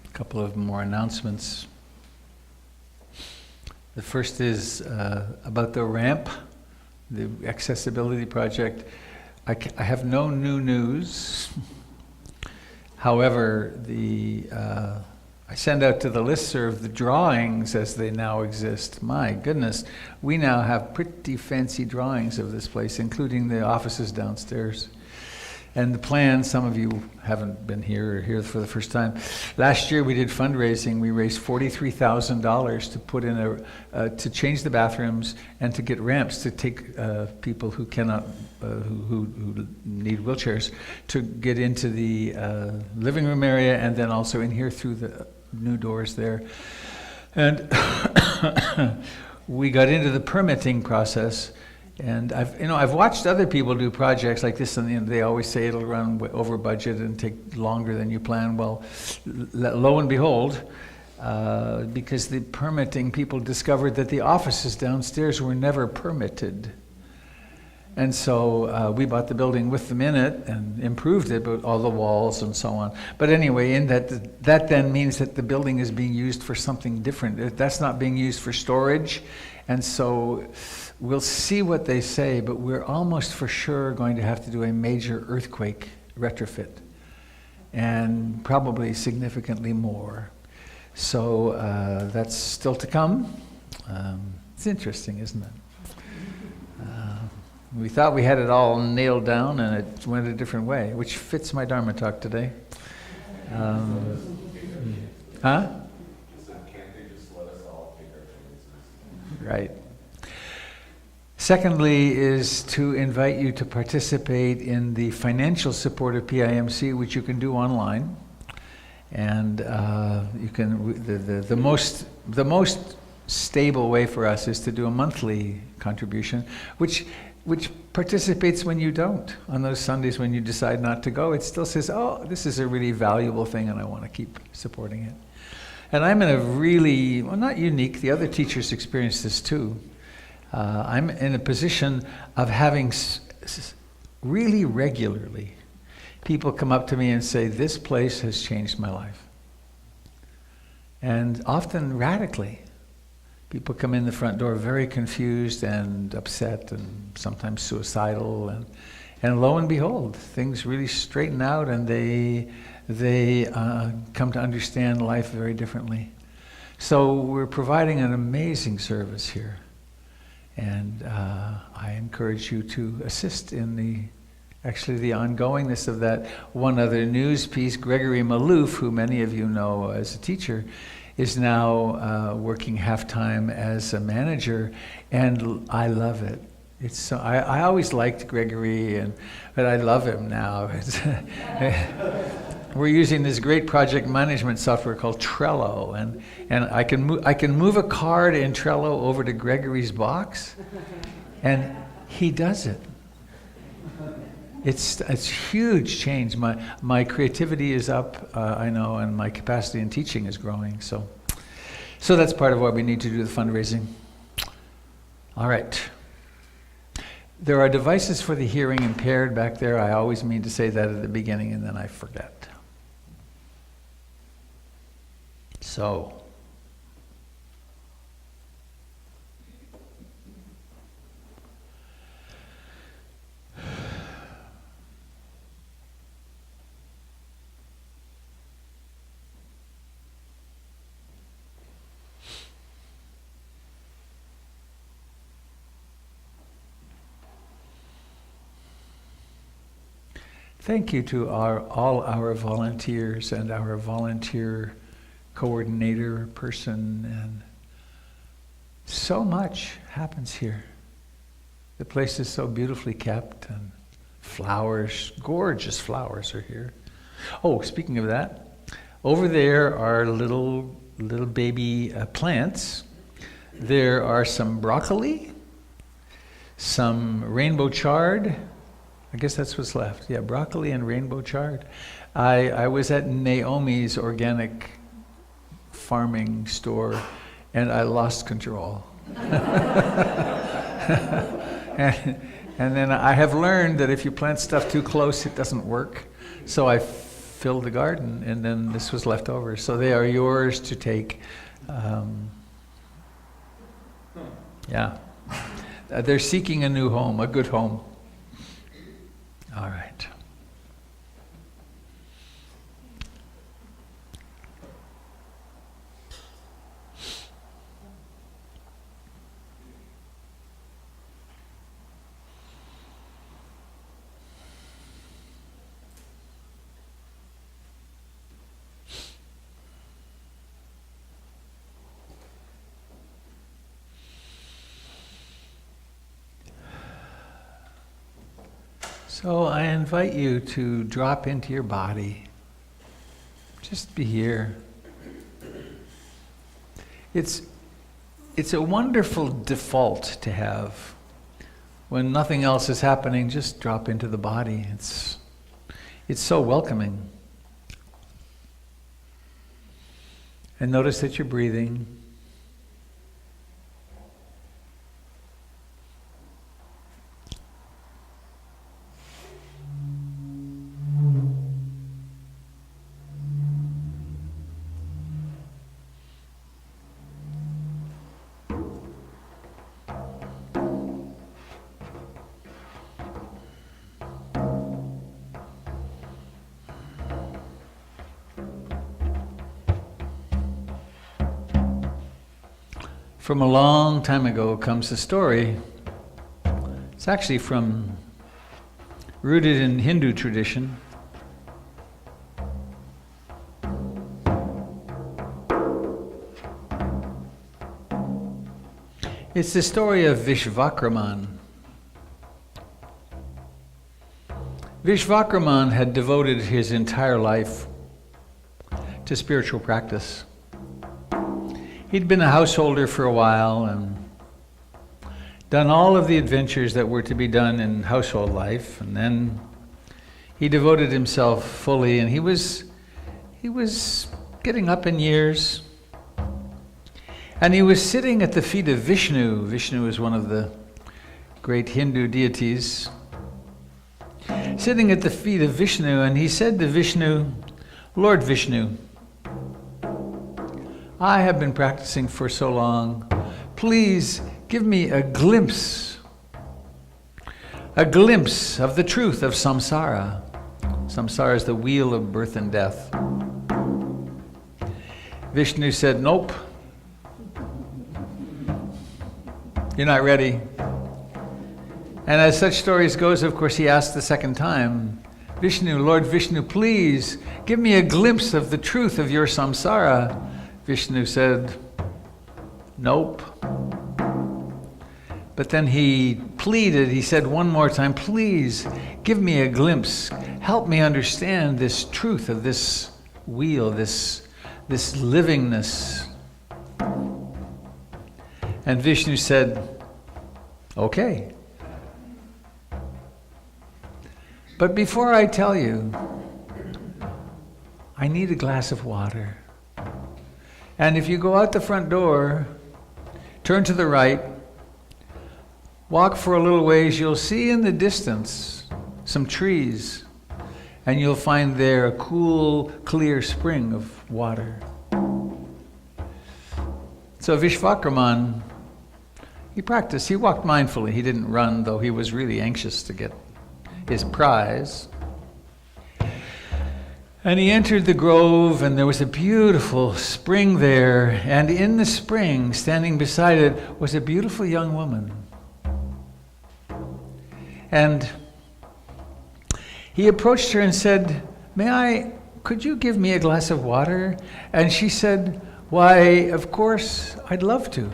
Speaker 1: A couple of more announcements. The first is about the ramp, the accessibility project. I have no new news. However, I send out to the listserv the drawings as they now exist. My goodness, we now have pretty fancy drawings of this place, including the offices downstairs. And the plan, some of you haven't been here or here for the first time. Last year we did fundraising. We raised $43,000 to put in to change the bathrooms and to get ramps to take people who cannot, who need wheelchairs, to get into the living room area and then also in here through the new doors there. And we got into the permitting process. And I've watched other people do projects like this, and they always say it'll run over budget and take longer than you plan. Well, lo and behold, because the permitting people discovered that the offices downstairs were never permitted. And so we bought the building with them in it and improved it, but all the walls and so on. But anyway, in that then means that the building is being used for something different. That's not being used for storage. And so we'll see what they say, but we're almost for sure going to have to do a major earthquake retrofit, and probably significantly more. So that's still to come. It's interesting, isn't it? We thought we had it all nailed down, and it went a different way, which fits my Dharma talk today. Huh? Right. Secondly is to invite you to participate in the financial support of PIMC, which you can do online. And you can the most stable way for us is to do a monthly contribution, which participates when you don't. On those Sundays when you decide not to go, it still says, oh, this is a really valuable thing and I want to keep supporting it. And I'm in a really, well, not unique, the other teachers experience this too. I'm in a position of having really regularly people come up to me and say, this place has changed my life. And often radically. People come in the front door very confused and upset and sometimes suicidal. And lo and behold, things really straighten out and they come to understand life very differently. So we're providing an amazing service here. And I encourage you to assist in the ongoingness of that. One other news piece, Gregory Malouf, who many of you know as a teacher, is now working half-time as a manager, and I love it. It's so, I always liked Gregory, but I love him now. We're using this great project management software called Trello, and I can move a card in Trello over to Gregory's box, and he does it. It's huge change. My creativity is up, I know, and my capacity in teaching is growing. So that's part of what we need to do the fundraising. All right. There are devices for the hearing impaired back there. I always mean to say that at the beginning, and then I forget. So, Thank you to all our volunteers and our volunteer coordinator person, and so much happens here. The place is so beautifully kept, and flowers, gorgeous flowers are here. Oh, speaking of that, over there are little baby plants. There are some broccoli, some rainbow chard. I guess that's what's left. Yeah, broccoli and rainbow chard. I was at Naomi's organic farming store, and I lost control. And then I have learned that if you plant stuff too close, it doesn't work. So I filled the garden, and then this was left over. So they are yours to take. Yeah. They're seeking a new home, a good home. All right. So I invite you to drop into your body. Just be here. It's a wonderful default to have. When nothing else is happening, just drop into the body. It's so welcoming. And notice that you're breathing. From a long time ago comes a story. It's actually rooted in Hindu tradition. It's the story of Vishvakraman. Vishvakraman had devoted his entire life to spiritual practice. He'd been a householder for a while and done all of the adventures that were to be done in household life, and then he devoted himself fully, and he was getting up in years, and he was sitting at the feet of Vishnu. Vishnu is one of the great Hindu deities. Sitting at the feet of Vishnu, and he said to Vishnu, "Lord Vishnu, I have been practicing for so long. Please give me a glimpse of the truth of samsara." Samsara is the wheel of birth and death. Vishnu said, "Nope. You're not ready." And as such stories goes, of course, he asked the second time, "Vishnu, Lord Vishnu, please give me a glimpse of the truth of your samsara." Vishnu said, "Nope." But then he pleaded, he said one more time, "Please give me a glimpse. Help me understand this truth of this wheel, this livingness." And Vishnu said, "Okay. But before I tell you, I need a glass of water. And if you go out the front door, turn to the right, walk for a little ways, you'll see in the distance some trees, and you'll find there a cool, clear spring of water." So Vishvakraman, he practiced, he walked mindfully, he didn't run, though he was really anxious to get his prize. And he entered the grove, and there was a beautiful spring there, and in the spring, standing beside it, was a beautiful young woman. And He approached her and said, could you give me a glass of water? And she said, why, of course, I'd love to.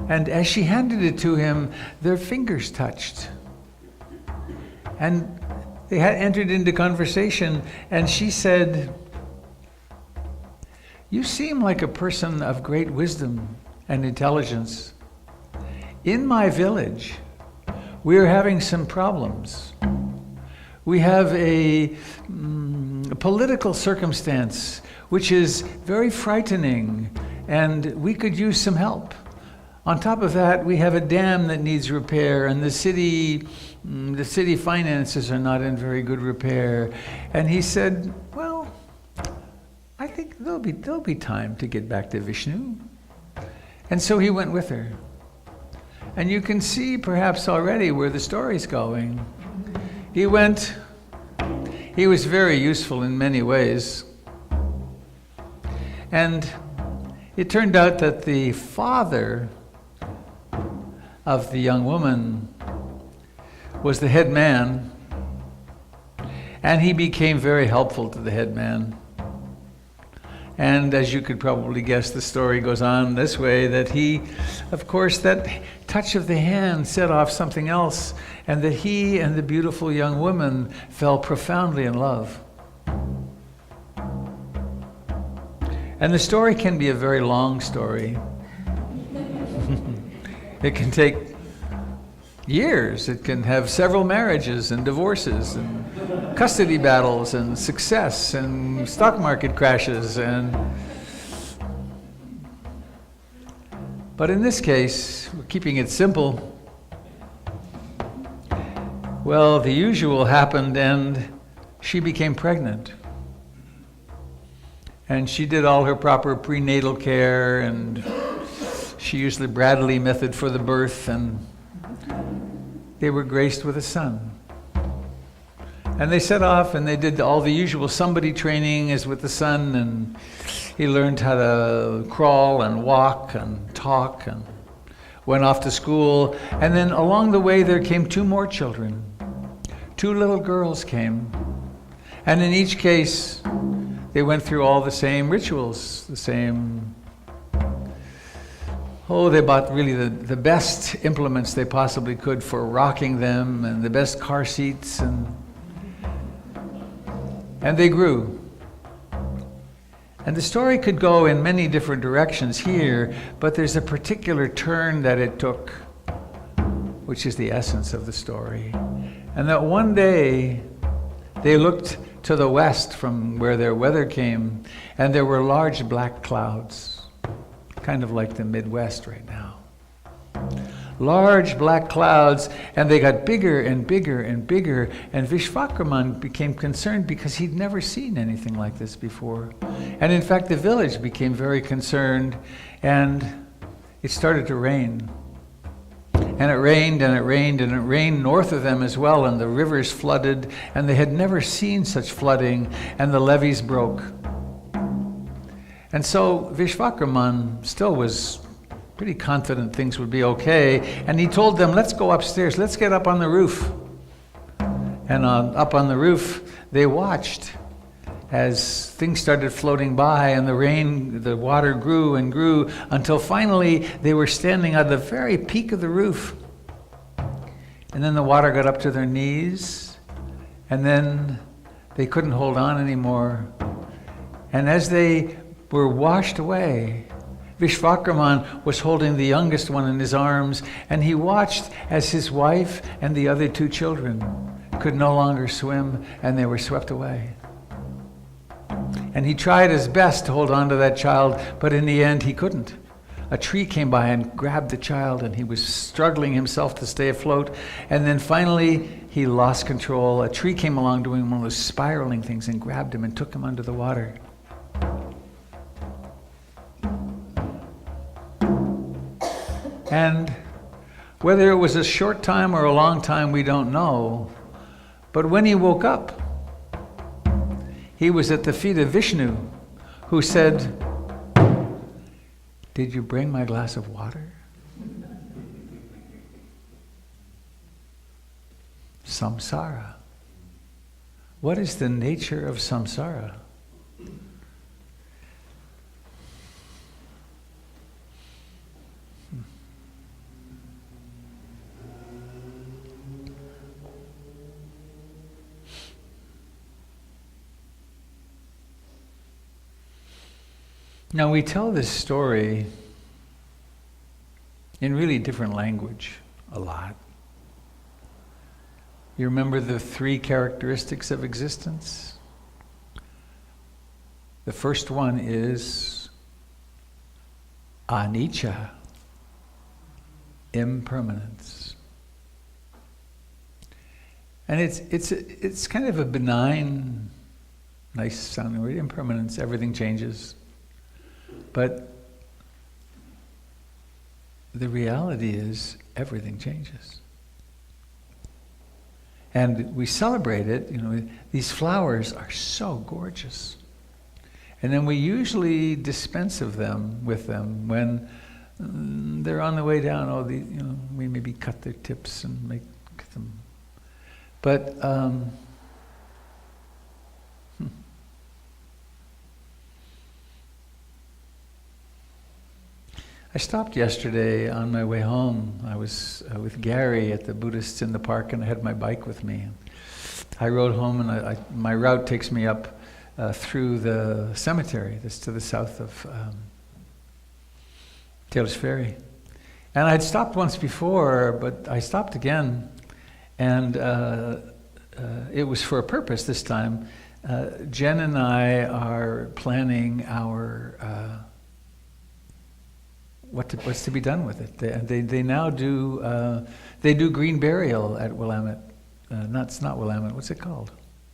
Speaker 1: And as she handed it to him, their fingers touched. And they had entered into conversation, and she said, you seem like a person of great wisdom and intelligence. In my village, we're having some problems. We have a political circumstance which is very frightening, and we could use some help. On top of that, we have a dam that needs repair, and the city finances are not in very good repair. And he said, well, I think there'll be time to get back to Vishnu. And so he went with her. And you can see perhaps already where the story's going. He went. He was very useful in many ways. And it turned out that the father of the young woman was the head man, and he became very helpful to the head man. And as you could probably guess, the story goes on this way, that he, of course, that touch of the hand set off something else, and that he and the beautiful young woman fell profoundly in love. And the story can be a very long story. It can take years. It can have several marriages and divorces and custody battles and success and stock market crashes but in this case, we're keeping it simple. Well, the usual happened, and she became pregnant. And she did all her proper prenatal care, and she used the Bradley method for the birth, and they were graced with a son. And they set off and they did all the usual somebody training as with the son, and he learned how to crawl and walk and talk and went off to school. And then along the way there came 2 more children. 2 little girls came. And in each case, they went through all the same rituals, the same. They bought really the best implements they possibly could for rocking them, and the best car seats, and they grew. And the story could go in many different directions here, but there's a particular turn that it took, which is the essence of the story. And that one day, they looked to the west from where their weather came, and there were large black clouds, kind of like the Midwest right now. Large black clouds, and they got bigger and bigger and bigger, and Vishvakraman became concerned because he'd never seen anything like this before. And in fact, the village became very concerned, and it started to rain. And it rained, and it rained, and it rained north of them as well, and the rivers flooded, and they had never seen such flooding, and the levees broke. And so Vishvakraman still was pretty confident things would be okay, and he told them, let's go upstairs, let's get up on the roof. And up on the roof, they watched as things started floating by, and the water grew and grew, until finally they were standing at the very peak of the roof. And then the water got up to their knees, and then they couldn't hold on anymore. And as they were washed away, Vishvakraman was holding the youngest one in his arms, and he watched as his wife and the other 2 children could no longer swim, and they were swept away. And he tried his best to hold on to that child, but in the end he couldn't. A tree came by and grabbed the child, and he was struggling himself to stay afloat, and then finally he lost control. A tree came along doing one of those spiraling things and grabbed him and took him under the water. And whether it was a short time or a long time, we don't know. But when he woke up, he was at the feet of Vishnu, who said, "Did you bring my glass of water?" Samsara. What is the nature of samsara? Now we tell this story in really different language a lot. You remember the 3 characteristics of existence? The first one is anicca, impermanence. And it's kind of a benign, nice sounding word, impermanence, everything changes. But the reality is everything changes. And we celebrate it, these flowers are so gorgeous. And then we usually dispense with them when they're on the way down. We maybe cut their tips and make them. But I stopped yesterday on my way home. I was with Gary at the Buddhists in the park, and I had my bike with me. I rode home, and my route takes me up through the cemetery that's to the south of Taylor's Ferry. And I'd stopped once before, but I stopped again, and it was for a purpose this time. Jen and I are planning our what's to be done with it. They now do they do green burial at Willamette. It's not Willamette. What's it called?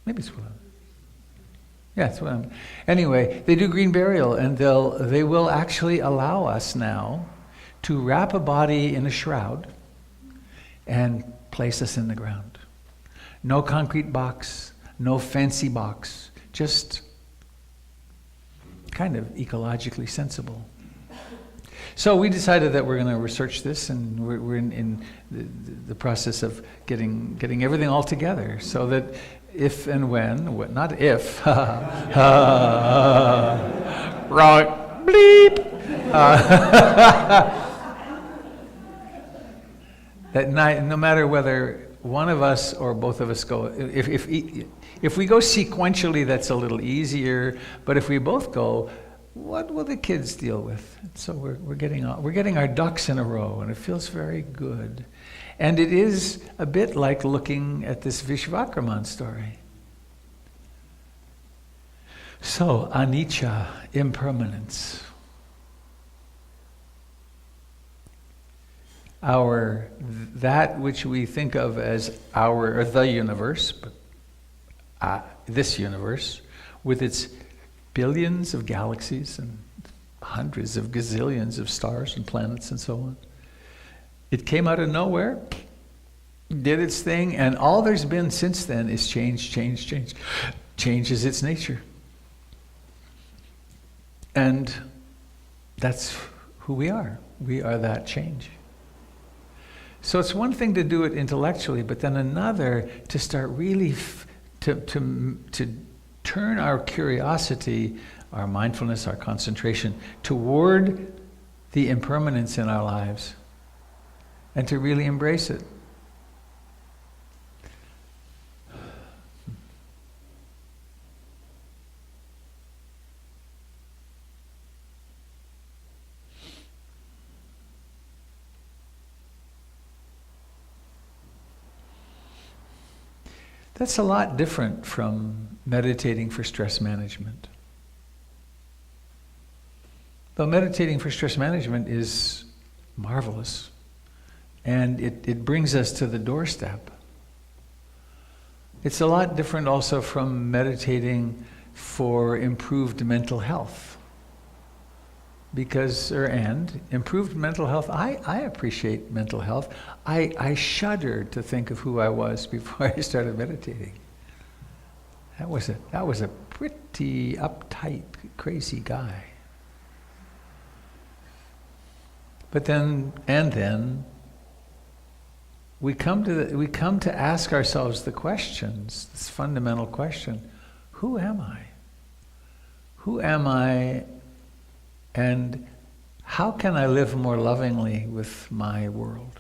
Speaker 1: Maybe it's Willamette. Yeah, it's Willamette. Anyway, they do green burial, and they will actually allow us now to wrap a body in a shroud and place us in the ground. No concrete box, no fancy box, just kind of ecologically sensible. So we decided that we're going to research this, and we're in the process of getting everything all together, so that if and when, not if, right, bleep, that night, no matter whether one of us or both of us go, if we go sequentially, that's a little easier, but if we both go, what will the kids deal with? So we're getting our ducks in a row, and it feels very good. And it is a bit like looking at this Vishvakraman story. So, anicca, impermanence. That which we think of as or the universe, but this universe, with its billions of galaxies and hundreds of gazillions of stars and planets and so on. It came out of nowhere, did its thing, and all there's been since then is change. Changes its nature. And that's who we are. We are that change. So it's one thing to do it intellectually, but then another to start really to turn our curiosity, our mindfulness, our concentration toward the impermanence in our lives and to really embrace it. That's a lot different from meditating for stress management. Though meditating for stress management is marvelous, and it brings us to the doorstep. It's a lot different also from meditating for improved mental health. Improved mental health, I appreciate mental health. I shudder to think of who I was before I started meditating. That was a pretty uptight, crazy guy. But then we come to ask ourselves the questions, this fundamental question: who am I? Who am I, and how can I live more lovingly with my world?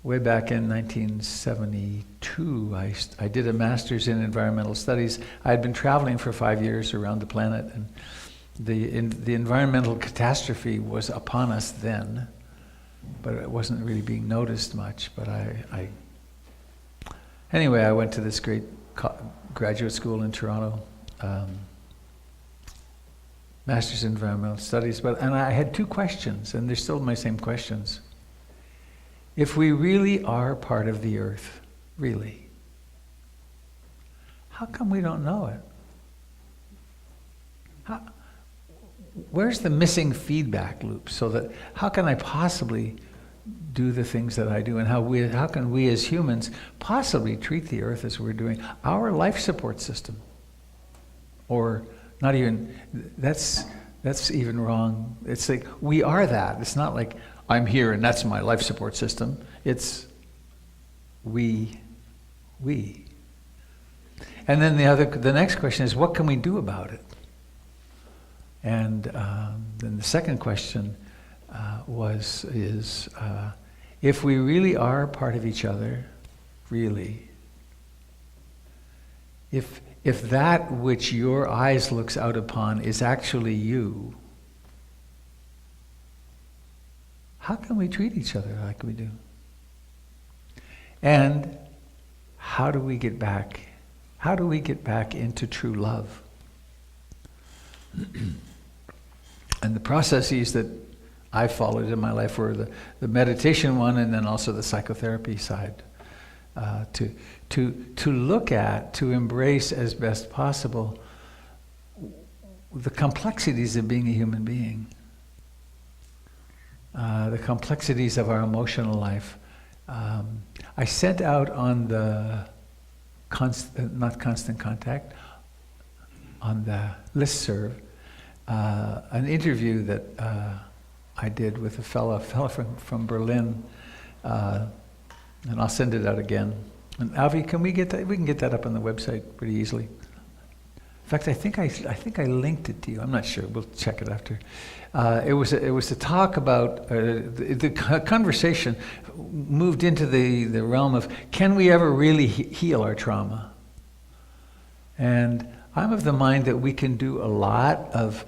Speaker 1: Way back in 1972, I did a master's in environmental studies. I had been traveling for 5 years around the planet, and the environmental catastrophe was upon us then, but it wasn't really being noticed much. But anyway, I went to this great graduate school in Toronto, Master's in Environmental Studies, and I had 2 questions, and they're still my same questions. If we really are part of the earth, really, how come we don't know it? Where's the missing feedback loop? So that how can I possibly do the things that I do, and how can we as humans possibly treat the earth as we're doing our life support system? Or not even, that's even wrong. It's like we are that. It's not like I'm here and that's my life support system. It's we. And then the next question is, what can we do about it? And then the second question is if we really are part of each other, really, if that which your eyes looks out upon is actually you, how can we treat each other like we do? And how do we get back? How do we get back into true love? And the processes that I followed in my life were the meditation one, and then also the psychotherapy side. To look at, to embrace as best possible the complexities of being a human being, the complexities of our emotional life. I sent out on the not constant contact, on the listserv, an interview that I did with a fella from Berlin, and I'll send it out again. And Avi, can we get that? We can get that up on the website pretty easily. In fact, I think I linked it to you. I'm not sure. We'll check it after. It was a talk about the conversation moved into the realm of, can we ever really heal our trauma? And I'm of the mind that we can do a lot of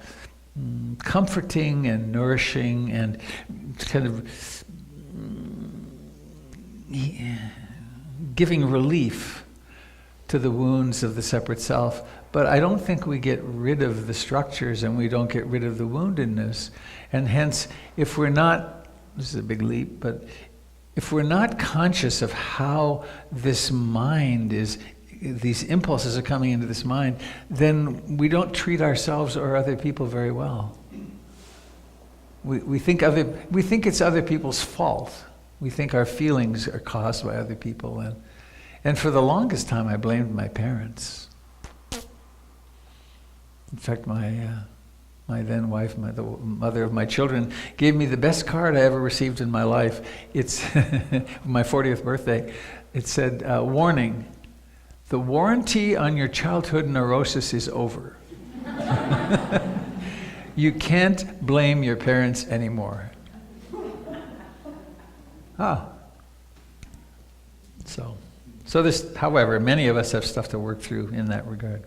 Speaker 1: comforting and nourishing and kind of giving relief to the wounds of the separate self. But I don't think we get rid of the structures, and we don't get rid of the woundedness. And hence, if we're not, this is a big leap, but if we're not conscious of how this mind is, these impulses are coming into this mind, then we don't treat ourselves or other people very well. We think it's other people's fault. We think our feelings are caused by other people, and for the longest time I blamed my parents. In fact, my then wife, the mother of my children, gave me the best card I ever received in my life. It's my 40th birthday. It said, warning, the warranty on your childhood neurosis is over. You can't blame your parents anymore. So this, however, many of us have stuff to work through in that regard.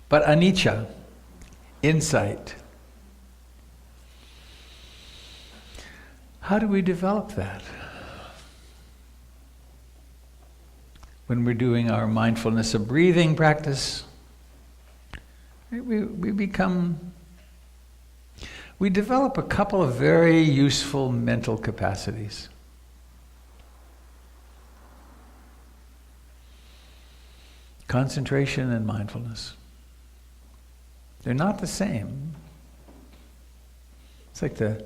Speaker 1: But anicca, insight. How do we develop that? When we're doing our mindfulness of breathing practice, we develop a couple of very useful mental capacities. Concentration and mindfulness. They're not the same. It's like I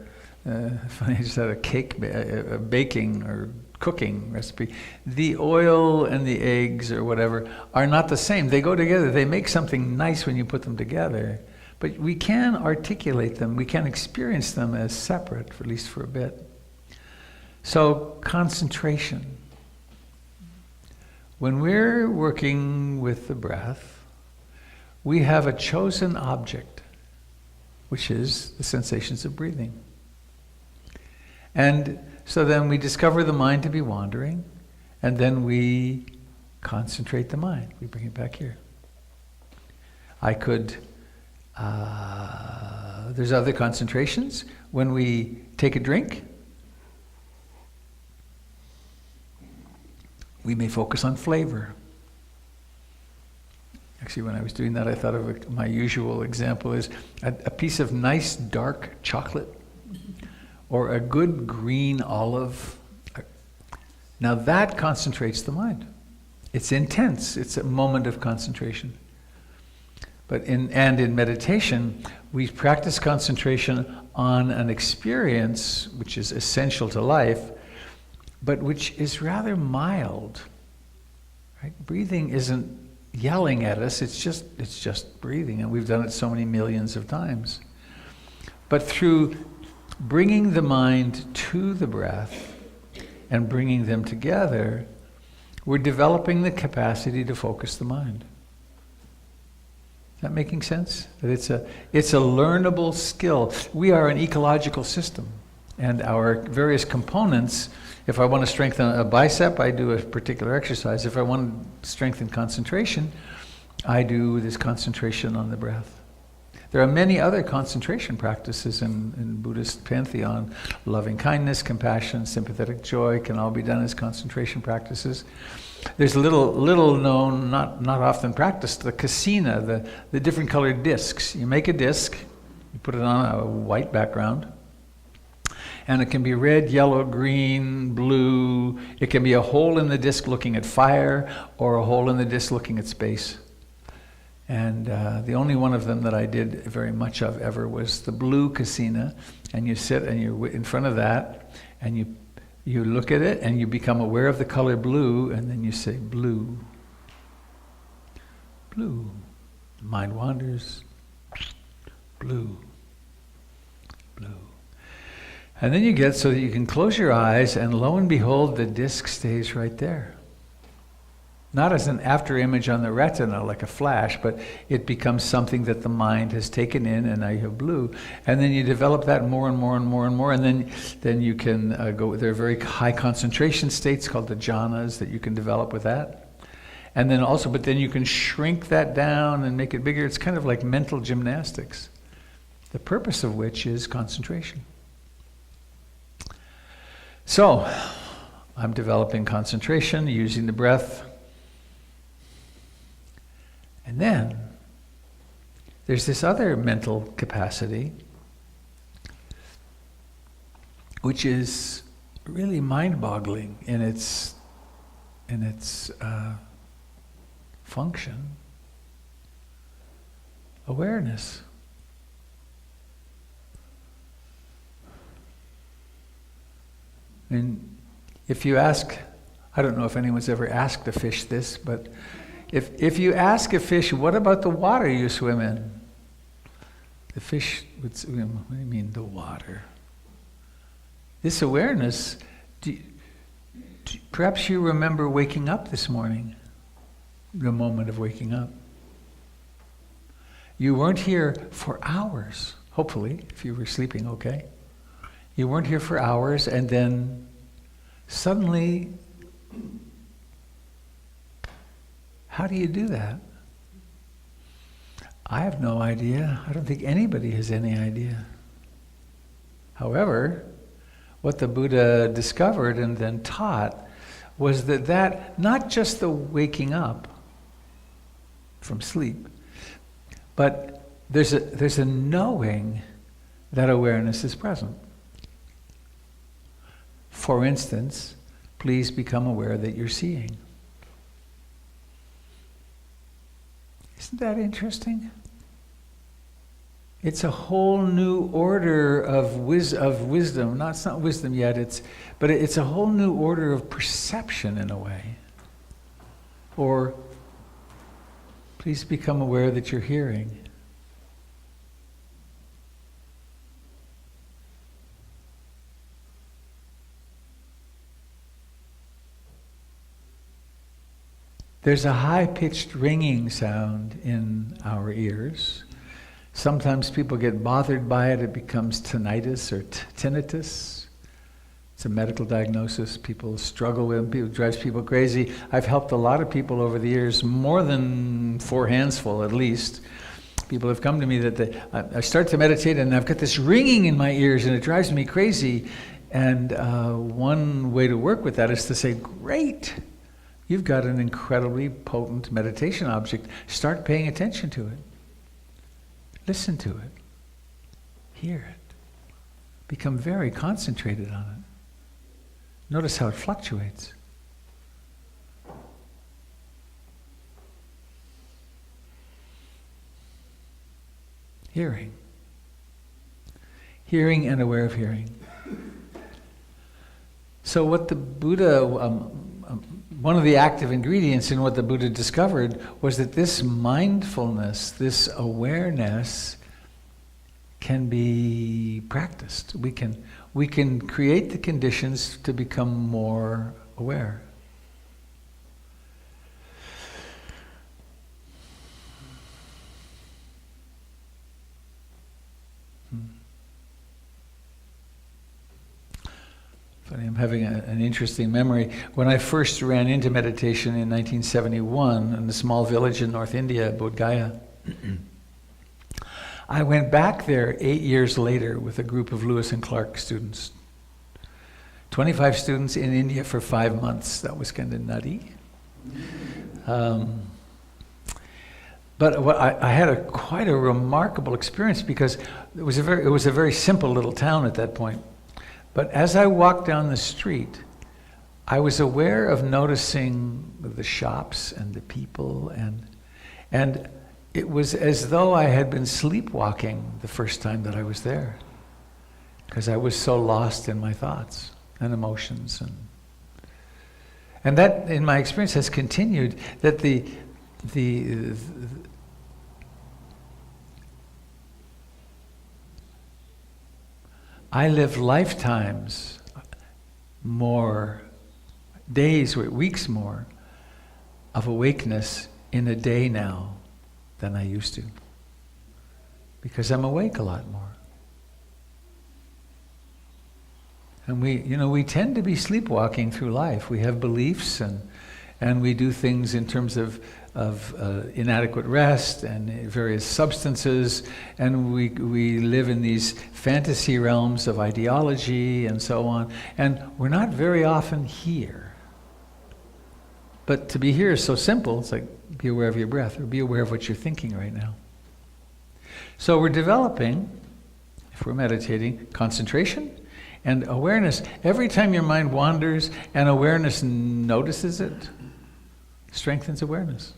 Speaker 1: just had a baking or cooking recipe. The oil and the eggs or whatever are not the same. They go together. They make something nice when you put them together, But we can articulate them, we can experience them as separate, at least for a bit. So, concentration. When we're working with the breath, we have a chosen object, which is the sensations of breathing. And so then we discover the mind to be wandering, and then we concentrate the mind. We bring it back here. I could, there's other concentrations. When we take a drink, we may focus on flavor. Actually, when I was doing that, I thought of my usual example is a piece of nice dark chocolate or a good green olive. Now that concentrates the mind. It's intense. It's a moment of concentration. But in meditation, we practice concentration on an experience which is essential to life, but which is rather mild. Right? Breathing isn't yelling at us, it's just breathing, and we've done it so many millions of times. But through bringing the mind to the breath and bringing them together, we're developing the capacity to focus the mind. Is that making sense? That it's a learnable skill. We are an ecological system, and our various components, if I want to strengthen a bicep, I do a particular exercise. If I want to strengthen concentration, I do this concentration on the breath. There are many other concentration practices in Buddhist pantheon. Loving kindness, compassion, sympathetic joy can all be done as concentration practices. There's a little known, not often practiced, the kasina, the different colored discs. You make a disc, you put it on a white background, and it can be red, yellow, green, blue. It can be a hole in the disc looking at fire, or a hole in the disc looking at space. And the only one of them that I did very much of ever was the blue kasina. And you sit and you're in front of that, and you look at it and you become aware of the color blue, and then you say blue. Blue. Mind wanders. Blue. Blue. And then you get so that you can close your eyes, and lo and behold, the disc stays right there. Not as an after image on the retina, like a flash, but it becomes something that the mind has taken in, and now you have blue. And then you develop that more and more and more and more, and then you can go, there are very high concentration states called the jhanas that you can develop with that. And then also, but then you can shrink that down and make it bigger. It's kind of like mental gymnastics, the purpose of which is concentration. So, I'm developing concentration using the breath. And then, there's this other mental capacity, which is really mind-boggling in its function. Awareness. And if you ask, I don't know if anyone's ever asked a fish this, but if you ask a fish, what about the water you swim in? The fish would say, what do you mean, the water? This awareness, perhaps you remember waking up this morning, the moment of waking up. You weren't here for hours, hopefully, if you were sleeping okay. You weren't here for hours, and then suddenly, how do you do that? I have no idea. I don't think anybody has any idea. However, what the Buddha discovered and then taught was that not just the waking up from sleep, but there's a knowing that awareness is present. For instance, please become aware that you're seeing. Isn't that interesting? It's a whole new order of wisdom. No, it's not wisdom yet, but it's a whole new order of perception in a way. Or, please become aware that you're hearing. There's a high-pitched ringing sound in our ears. Sometimes people get bothered by it. It becomes tinnitus or tinnitus. It's a medical diagnosis. People struggle with it. It drives people crazy. I've helped a lot of people over the years, more than 4 handsful at least. People have come to me that I start to meditate and I've got this ringing in my ears and it drives me crazy. And one way to work with that is to say, great, you've got an incredibly potent meditation object. Start paying attention to it. Listen to it. Hear it. Become very concentrated on it. Notice how it fluctuates. Hearing. Hearing and aware of hearing. So what the Buddha, one of the active ingredients in what the Buddha discovered was that this mindfulness, this awareness can be practiced. We can create the conditions to become more aware. Funny, I'm having an interesting memory. When I first ran into meditation in 1971 in a small village in North India, Bodh Gaya, I went back there 8 years later with a group of Lewis and Clark students. 25 students in India for 5 months. That was kind of nutty. But I had quite a remarkable experience because it was a very simple little town at that point. But as I walked down the street, I was aware of noticing the shops and the people, and it was as though I had been sleepwalking the first time that I was there, because I was so lost in my thoughts and emotions, and that, in my experience, has continued. That I live lifetimes more, days, weeks more, of awakeness in a day now than I used to. Because I'm awake a lot more. And we tend to be sleepwalking through life. We have beliefs and we do things in terms of inadequate rest and various substances, and we live in these fantasy realms of ideology and so on, and we're not very often here. But to be here is so simple. It's like, be aware of your breath, or be aware of what you're thinking right now. So we're developing, if we're meditating, concentration and awareness. Every time your mind wanders and awareness notices it, strengthens awareness.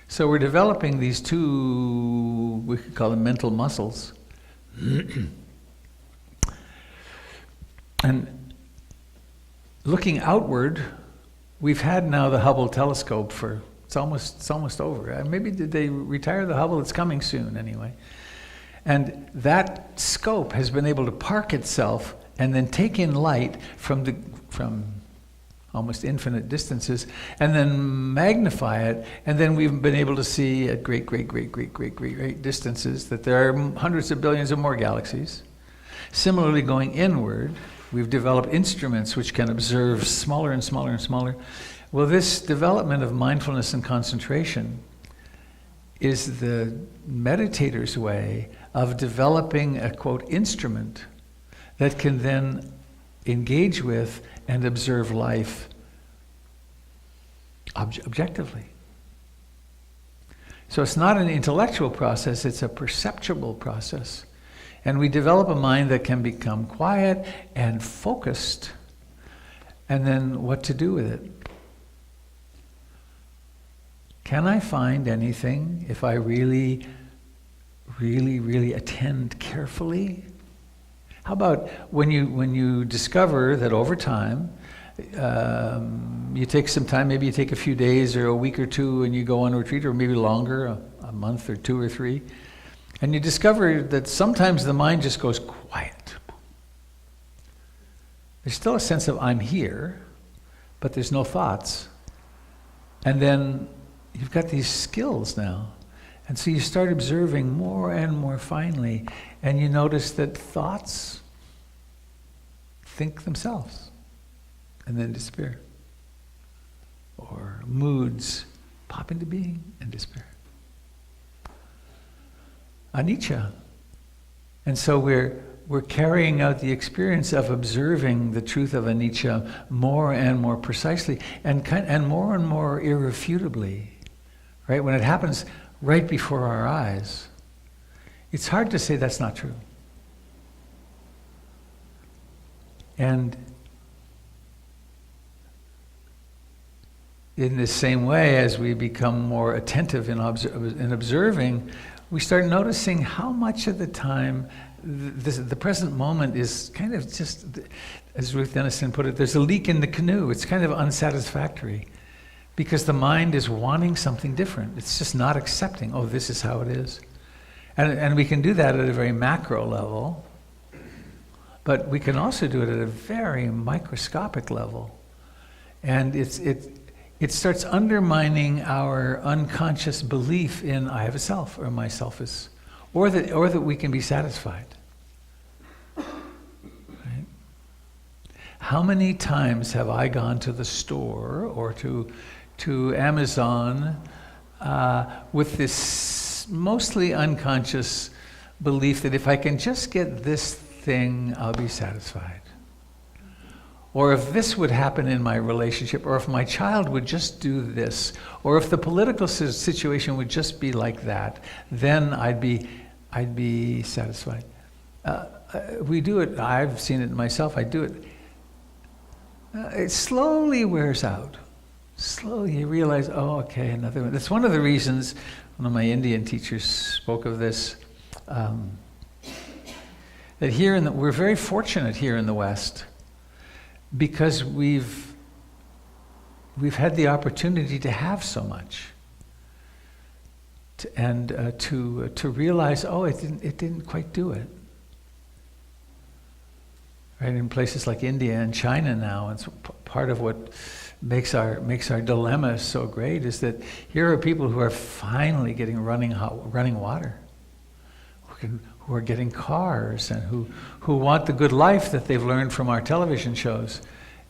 Speaker 1: So we're developing these two, we could call them mental muscles. And looking outward, we've had now the Hubble telescope for, it's almost over. Maybe did they retire the Hubble? It's coming soon anyway. And that scope has been able to park itself and then take in light from almost infinite distances, and then magnify it, and then we've been able to see at great distances that there are hundreds of billions of more galaxies. Similarly, going inward, we've developed instruments which can observe smaller and smaller and smaller. Well, this development of mindfulness and concentration is the meditator's way of developing a, quote, instrument that can then engage with and observe life objectively. So it's not an intellectual process, it's a perceptual process. And we develop a mind that can become quiet and focused, and then what to do with it. Can I find anything if I really attend carefully? How about when you discover that over time, you take some time, maybe you take a few days or a week or two and you go on a retreat, or maybe longer, a month or 2 or 3, and you discover that sometimes the mind just goes quiet. There's still a sense of I'm here, but there's no thoughts. And then you've got these skills now. And so you start observing more and more finely, and you notice that thoughts think themselves and then disappear. Or moods pop into being and disappear. Anicca. And so we're carrying out the experience of observing the truth of anicca more and more precisely and more irrefutably. Right? When it happens right before our eyes, it's hard to say that's not true. And in the same way, as we become more attentive in observing, we start noticing how much of the time the present moment is kind of just, as Ruth Denison put it, there's a leak in the canoe. It's kind of unsatisfactory because the mind is wanting something different. It's just not accepting, oh, this is how it is. And we can do that at a very macro level, but we can also do it at a very microscopic level. And it starts undermining our unconscious belief in I have a self, or myself is, or that we can be satisfied. Right? How many times have I gone to the store or to Amazon with this mostly unconscious belief that if I can just get this thing, I'll be satisfied. Or if this would happen in my relationship, or if my child would just do this, or if the political situation would just be like that, then I'd be satisfied. We do it, I've seen it myself, I do it. It slowly wears out. Slowly you realize, oh, okay, another one. That's one of the reasons, one of my Indian teachers spoke of this, that we're very fortunate here in the West, because we've had the opportunity to have so much, to realize, oh, it didn't quite do it. Right, in places like India and China now, it's part of what makes our dilemma so great is that here are people who are finally getting running water, who are getting cars, and who want the good life that they've learned from our television shows.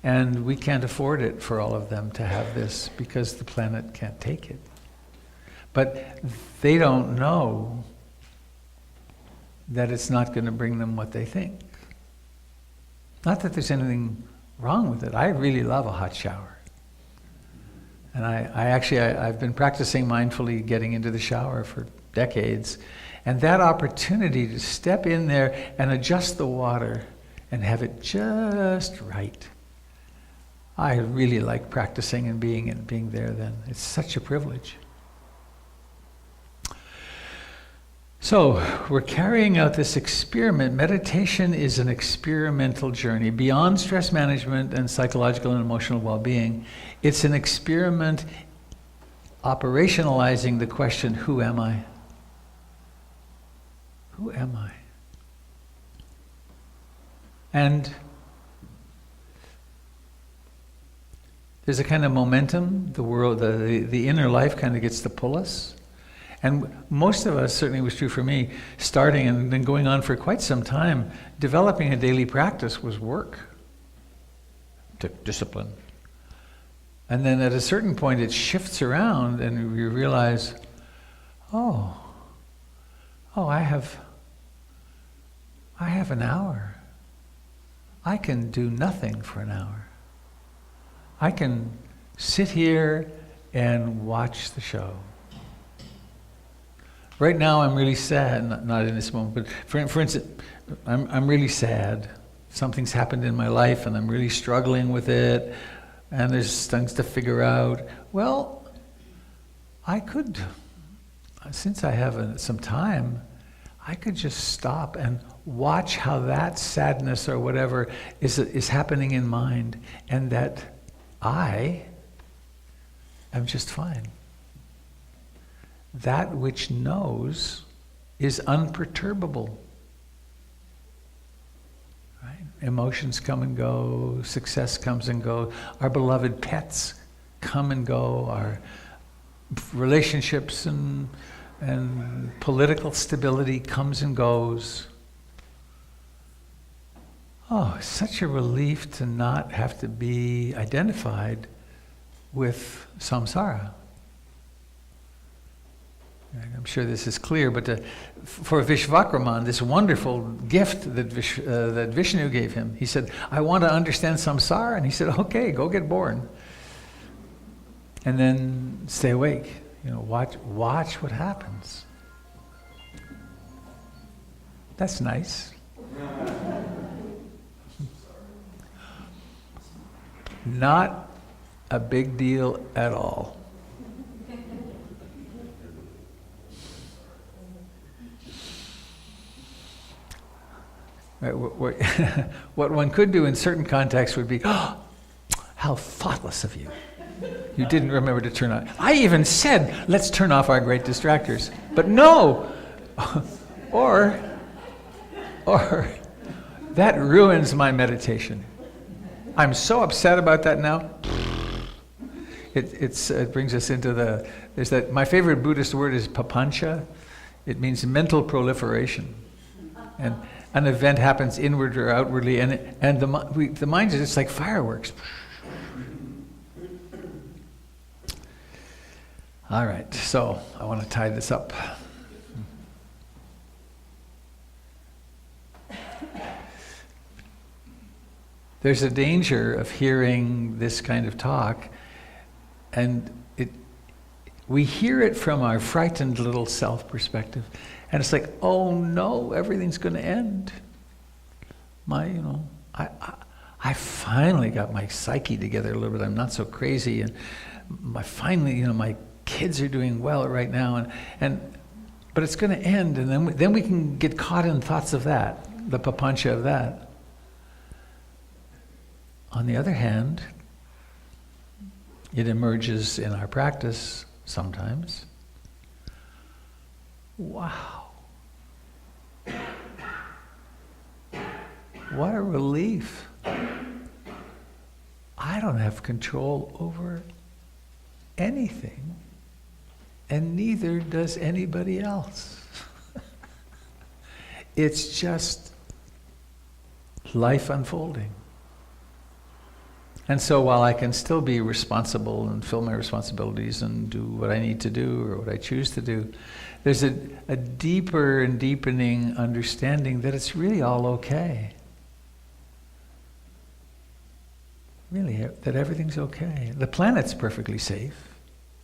Speaker 1: And we can't afford it for all of them to have this because the planet can't take it. But they don't know that it's not going to bring them what they think. Not that there's anything wrong with it. I really love a hot shower. And I've been practicing mindfully getting into the shower for decades. And that opportunity to step in there and adjust the water and have it just right. I really like practicing and being there then. It's such a privilege. So, we're carrying out this experiment. Meditation is an experimental journey beyond stress management and psychological and emotional well-being. It's an experiment operationalizing the question, who am I? Who am I? And there's a kind of momentum, the world, the inner life kind of gets to pull us. And most of us, certainly it was true for me, starting and then going on for quite some time, developing a daily practice was work. It took discipline. And then at a certain point it shifts around and you realize, oh, I have an hour. I can do nothing for an hour. I can sit here and watch the show. Right now I'm really sad, not in this moment, but for instance, I'm really sad. Something's happened in my life and I'm really struggling with it, and there's things to figure out. Well, I could, since I have some time, I could just stop and watch how that sadness or whatever is happening in mind, and that I am just fine. That which knows is unperturbable. Right? Emotions come and go, success comes and goes. Our beloved pets come and go, our relationships and political stability comes and goes. Oh, it's such a relief to not have to be identified with samsara. I'm sure this is clear, but for Vishvakraman, this wonderful gift that Vishnu gave him, he said, I want to understand samsara, and he said, okay, go get born. And then stay awake, watch what happens. That's nice. Not a big deal at all. Right, what one could do in certain contexts would be, oh, how thoughtless of you. You didn't remember to turn on. I even said, let's turn off our great distractors. But no! or that ruins my meditation. I'm so upset about that now. It brings us into my favorite Buddhist word is papancha. It means mental proliferation. And an event happens inward or outwardly, and the mind is just like fireworks. All right, so I want to tie this up. There's a danger of hearing this kind of talk, and we hear it from our frightened little self perspective, and it's like, oh no, everything's going to end. I finally got my psyche together a little bit. I'm not so crazy, and my kids are doing well right now, but it's going to end, and then we can get caught in thoughts of that, the papancha of that. On the other hand, it emerges in our practice sometimes. Wow. What a relief. I don't have control over anything, and neither does anybody else. It's just life unfolding. And so while I can still be responsible and fill my responsibilities and do what I need to do or what I choose to do, there's a deeper and deepening understanding that it's really all okay. Really, that everything's okay. The planet's perfectly safe.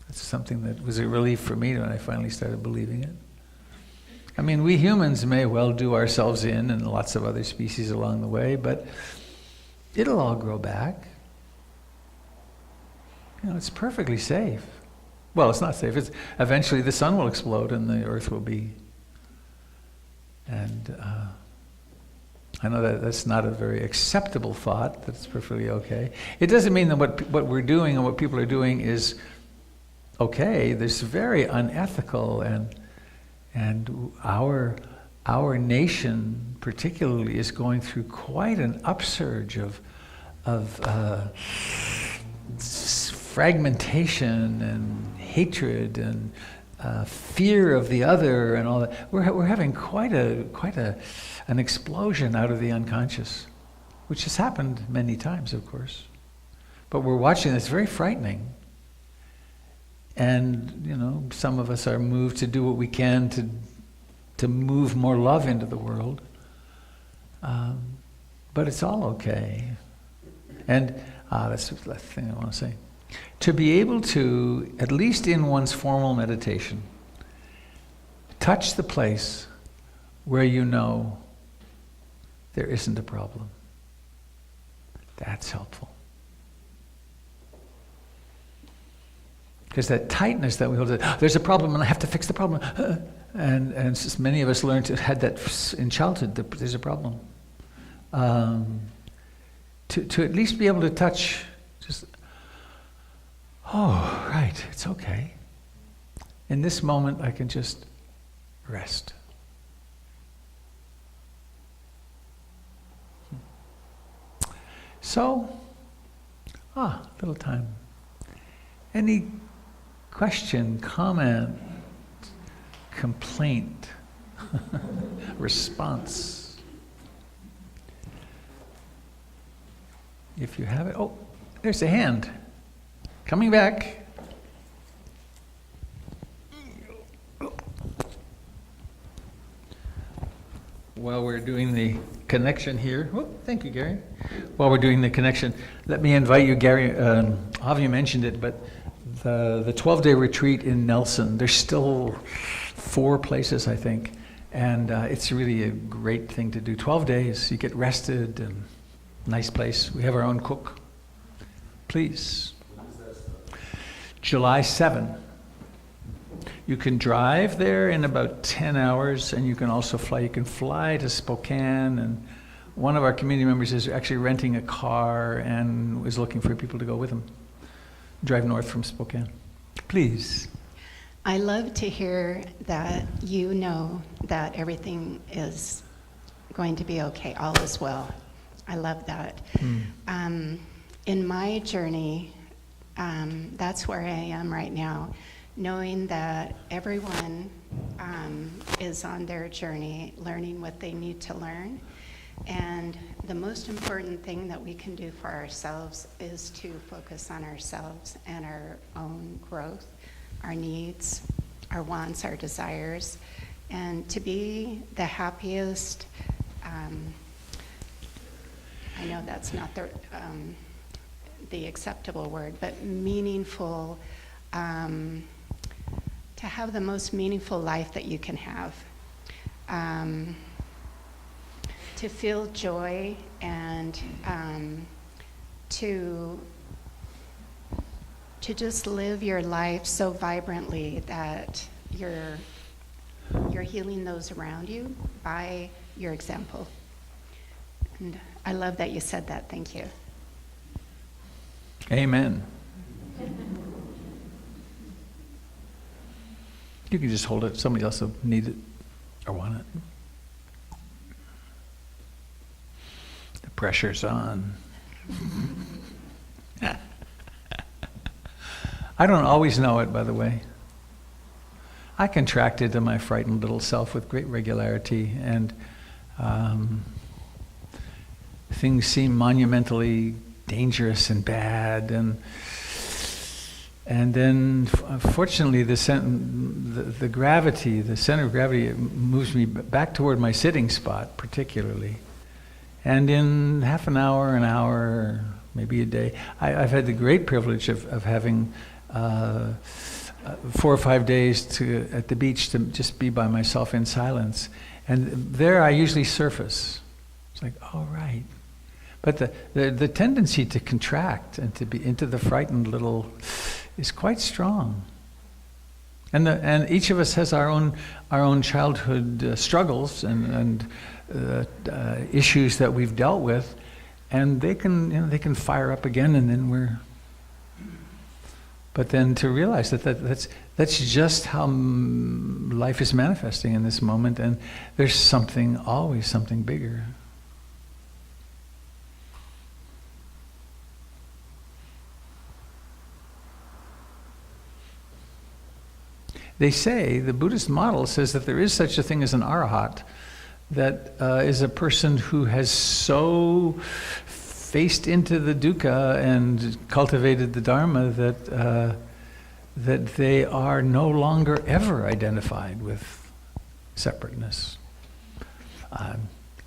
Speaker 1: That's something that was a relief for me when I finally started believing it. I mean, we humans may well do ourselves in, and lots of other species along the way, but it'll all grow back. It's perfectly safe. Well, it's not safe. Eventually the sun will explode and the earth will be. And I know that that's not a very acceptable thought, that it's perfectly okay. It doesn't mean that what we're doing and what people are doing is okay. There's very unethical, and our nation particularly is going through quite an upsurge of fragmentation and hatred and fear of the other and all that. We're having quite an explosion out of the unconscious, which has happened many times, of course. But we're watching this, very frightening. And some of us are moved to do what we can to move more love into the world. But it's all okay. And that's the last thing I want to say. To be able to, at least in one's formal meditation, touch the place where there isn't a problem. That's helpful. Because that tightness that we hold, there's a problem and I have to fix the problem. And just many of us had that in childhood, there's a problem. To at least be able to touch, just, oh, right, it's okay. In this moment, I can just rest. So, little time. Any question, comment, complaint, response? If you have it, oh, there's a hand. Coming back. While we're doing the connection here, oh, thank you, Gary. While we're doing the connection, let me invite you, Gary, Avi mentioned it, but the 12-day retreat in Nelson, there's still 4 places, I think, and it's really a great thing to do. 12 days, you get rested, and nice place. We have our own cook. Please. July 7. You can drive there in about 10 hours, and you can also fly. You can fly to Spokane, and one of our community members is actually renting a car and is looking for people to go with him. Drive north from Spokane. Please.
Speaker 5: I love to hear that you know that everything is going to be okay, all is well. I love that. In my journey, that's where I am right now, knowing that everyone is on their journey, learning what they need to learn. And the most important thing that we can do for ourselves is to focus on ourselves and our own growth, our needs, our wants, our desires, and to be the happiest. I know that's not the acceptable word, but meaningful, to have the most meaningful life that you can have. To feel joy and to just live your life so vibrantly that you're healing those around you by your example. And I love that you said that. Thank you.
Speaker 1: Amen. You can just hold it. Somebody else will need it or want it. The pressure's on. I don't always know it, by the way. I contracted to my frightened little self with great regularity, and things seem monumentally dangerous and bad, and then fortunately the gravity, the center of gravity moves me back toward my sitting spot particularly. And in half an hour, maybe a day, I've had the great privilege of having 4 or 5 days at the beach to just be by myself in silence. And there I usually surface. It's like, all right. But the tendency to contract and to be into the frightened little is quite strong. And each of us has our own childhood struggles and issues that we've dealt with, and they can fire up again, and then But then to realize that's just how life is manifesting in this moment, and there's always something bigger. They say, the Buddhist model says that there is such a thing as an arahat, that is a person who has so faced into the dukkha and cultivated the dharma that they are no longer ever identified with separateness.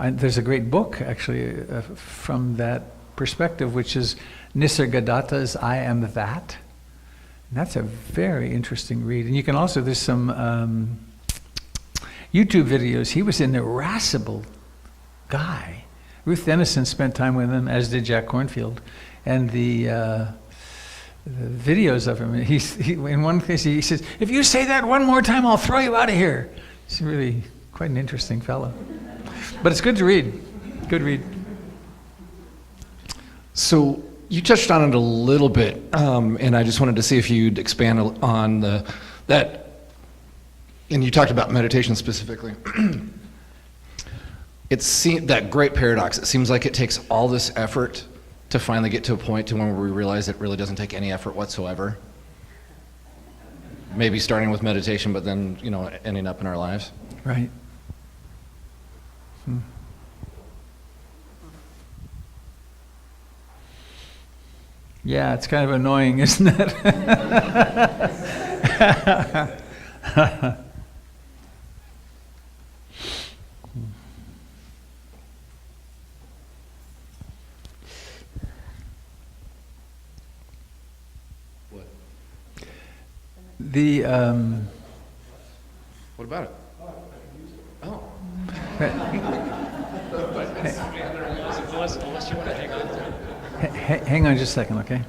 Speaker 1: There's a great book, actually, from that perspective, which is Nisargadatta's I Am That. And that's a very interesting read. And you can also, there's some YouTube videos. He was an irascible guy. Ruth Denison spent time with him, as did Jack Kornfield. And the videos of him, in one case he says, if you say that one more time, I'll throw you out of here. He's really quite an interesting fellow. But it's good to read. Good read.
Speaker 3: So you touched on it a little bit, and I just wanted to see if you'd expand on that. And you talked about meditation specifically. That great paradox. It seems like it takes all this effort to finally get to a point to when we realize it really doesn't take any effort whatsoever. maybe starting with meditation, but then, ending up in our lives.
Speaker 1: Right. Yeah, it's kind of annoying, isn't it?
Speaker 3: What?
Speaker 1: The
Speaker 3: What about it? Oh.
Speaker 2: Unless you want to hang on to it.
Speaker 1: hang on just a second, okay?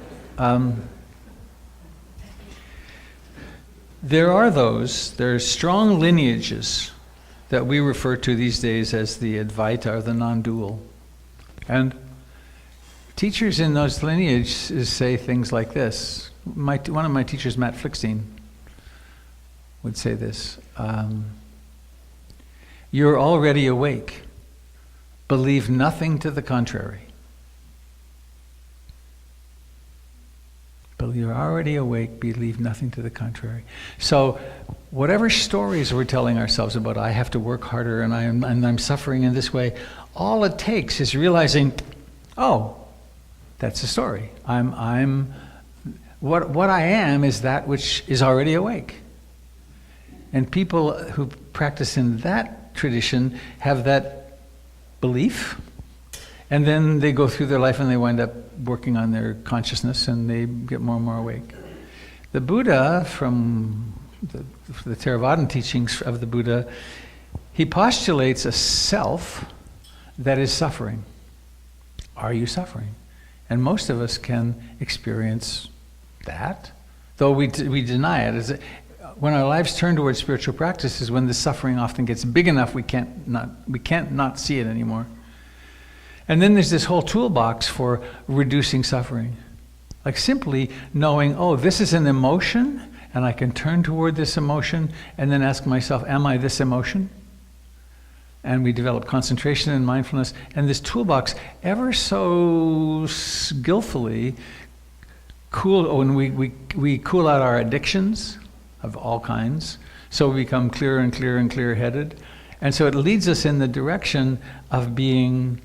Speaker 1: There's strong lineages that we refer to these days as the Advaita or the non-dual. And teachers in those lineages say things like this. One of my teachers, Matt Flickstein, would say this. You're already awake. Believe nothing to the contrary. But you're already awake, believe nothing to the contrary. So whatever stories we're telling ourselves about, I have to work harder and I'm suffering in this way, all it takes is realizing, oh, that's a story. What I am is that which is already awake. And people who practice in that tradition have that belief, and then they go through their life and they wind up working on their consciousness and they get more and more awake. The Buddha, from the Theravadan teachings of the Buddha, he postulates a self that is suffering. Are you suffering? And most of us can experience that, though we deny it. When our lives turn towards spiritual practice is when the suffering often gets big enough we can't not see it anymore. And then there's this whole toolbox for reducing suffering. Like simply knowing, oh, this is an emotion, and I can turn toward this emotion and then ask myself, am I this emotion? And we develop concentration and mindfulness. And this toolbox ever so skillfully when we cool out our addictions of all kinds, so we become clearer and clearer and clear-headed. And so it leads us in the direction of being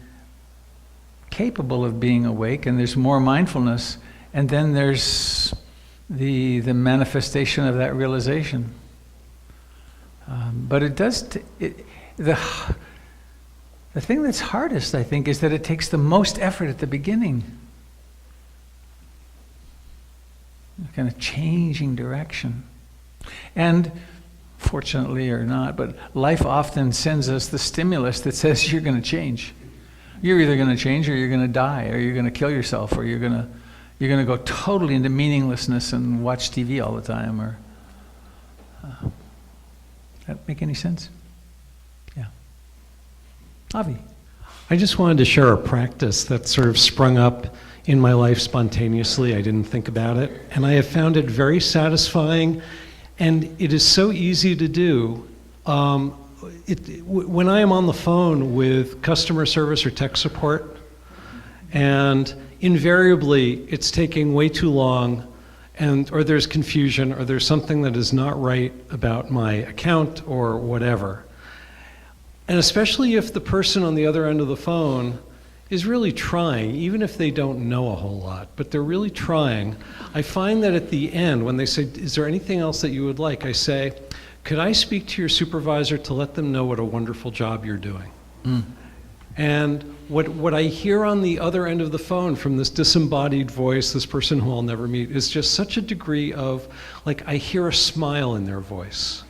Speaker 1: capable of being awake, and there's more mindfulness, and then there's the manifestation of that realization. But it does, the thing that's hardest, I think, is that it takes the most effort at the beginning. Kind of changing direction. And fortunately or not, but life often sends us the stimulus that says you're going to change. You're either going to change or you're going to die, or you're going to kill yourself, or you're going to go totally into meaninglessness and watch TV all the time. Or that make any sense? Yeah. Avi.
Speaker 2: I just wanted to share a practice that sort of sprung up in my life spontaneously. I didn't think about it. And I have found it very satisfying, and it is so easy to do. When I am on the phone with customer service or tech support, and invariably it's taking way too long, or there's confusion, or there's something that is not right about my account or whatever. And especially if the person on the other end of the phone is really trying, even if they don't know a whole lot, but they're really trying, I find that at the end, when they say, is there anything else that you would like? I say, could I speak to your supervisor to let them know what a wonderful job you're doing? Mm. And what I hear on the other end of the phone from this disembodied voice, this person who I'll never meet, is just such a degree of, like, I hear a smile in their voice,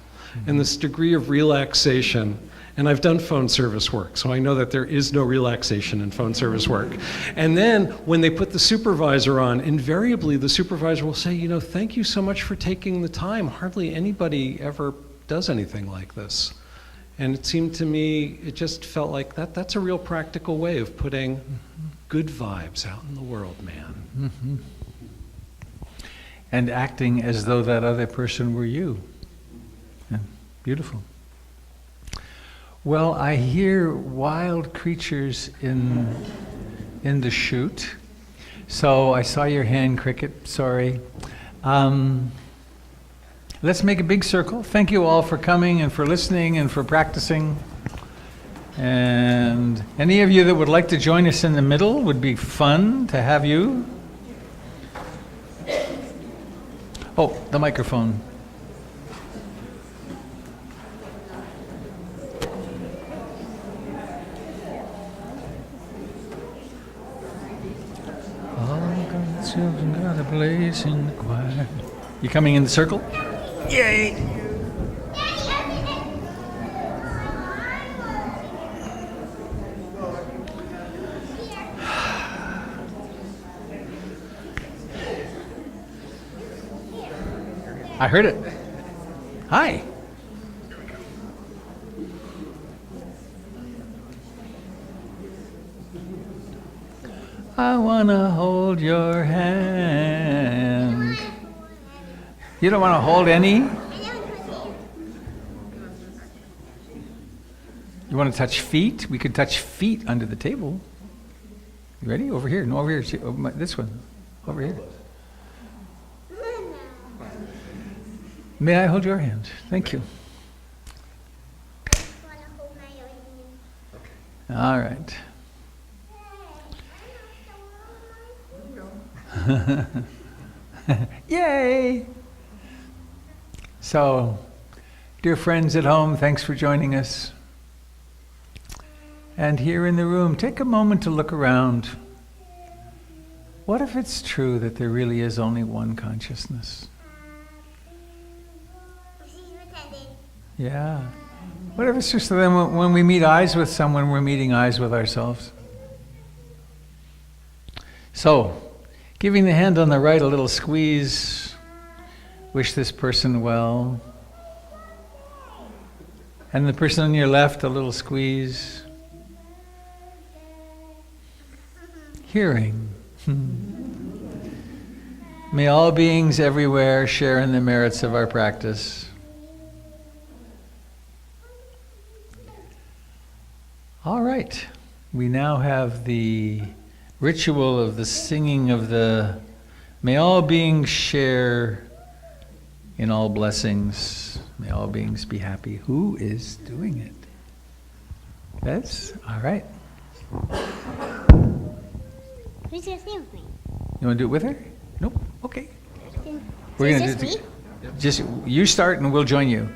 Speaker 2: and this degree of relaxation. And I've done phone service work, so I know that there is no relaxation in phone service work. And then when they put the supervisor on, invariably the supervisor will say, thank you so much for taking the time. Hardly anybody ever does anything like this. And it seemed to me, it just felt like that's a real practical way of putting good vibes out in the world, man.
Speaker 1: Mm-hmm. And acting as though that other person were you. Yeah, beautiful. Well, I hear wild creatures in the chute. So I saw your hand, Cricket, sorry. Let's make a big circle. Thank you all for coming and for listening and for practicing. And any of you that would like to join us in the middle, would be fun to have you. Oh, the microphone. All God's children got a place in the choir. You coming in the circle? Yay! I heard it. Hi. I wanna hold your hand. You don't wanna hold any? You wanna touch feet? We could touch feet under the table. You ready? Over here. No, over here. This one. Over here. May I hold your hand? Thank you. All right. Yay! So, dear friends at home, thanks for joining us. And here in the room, take a moment to look around. What if it's true that there really is only one consciousness? Yeah. What if it's just that when we meet eyes with someone, we're meeting eyes with ourselves? So, giving the hand on the right a little squeeze, wish this person well. And the person on your left, a little squeeze. Hearing. May all beings everywhere share in the merits of our practice. All right, we now have the ritual of the singing of the may all beings share in all blessings, may all beings be happy. Who is doing it? That's all right.
Speaker 6: Who's gonna sing with me?
Speaker 1: You want to do it with her? Nope. Okay. We're
Speaker 6: Is
Speaker 1: gonna
Speaker 6: this
Speaker 1: do just you start and we'll join you.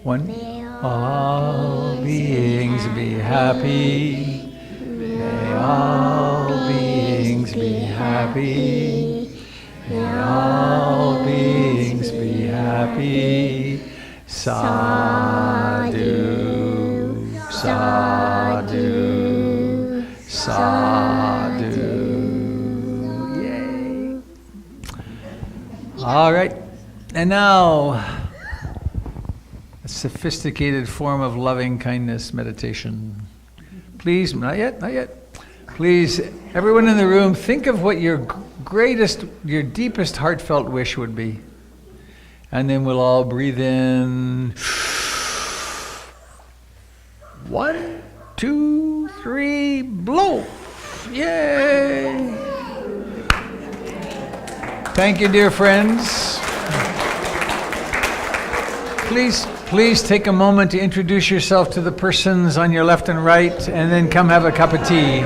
Speaker 1: One.
Speaker 6: May
Speaker 1: All beings be happy. May all beings be happy. May all beings be happy. Sadhu, sadhu, sadhu. Yay. All right. And now, sophisticated form of loving kindness meditation. Please, not yet. Please, everyone in the room, think of what your greatest, your deepest heartfelt wish would be. And then we'll all breathe in. 1, 2, 3, blow. Yay! Thank you, dear friends. Please take a moment to introduce yourself to the persons on your left and right, and then come have a cup of tea.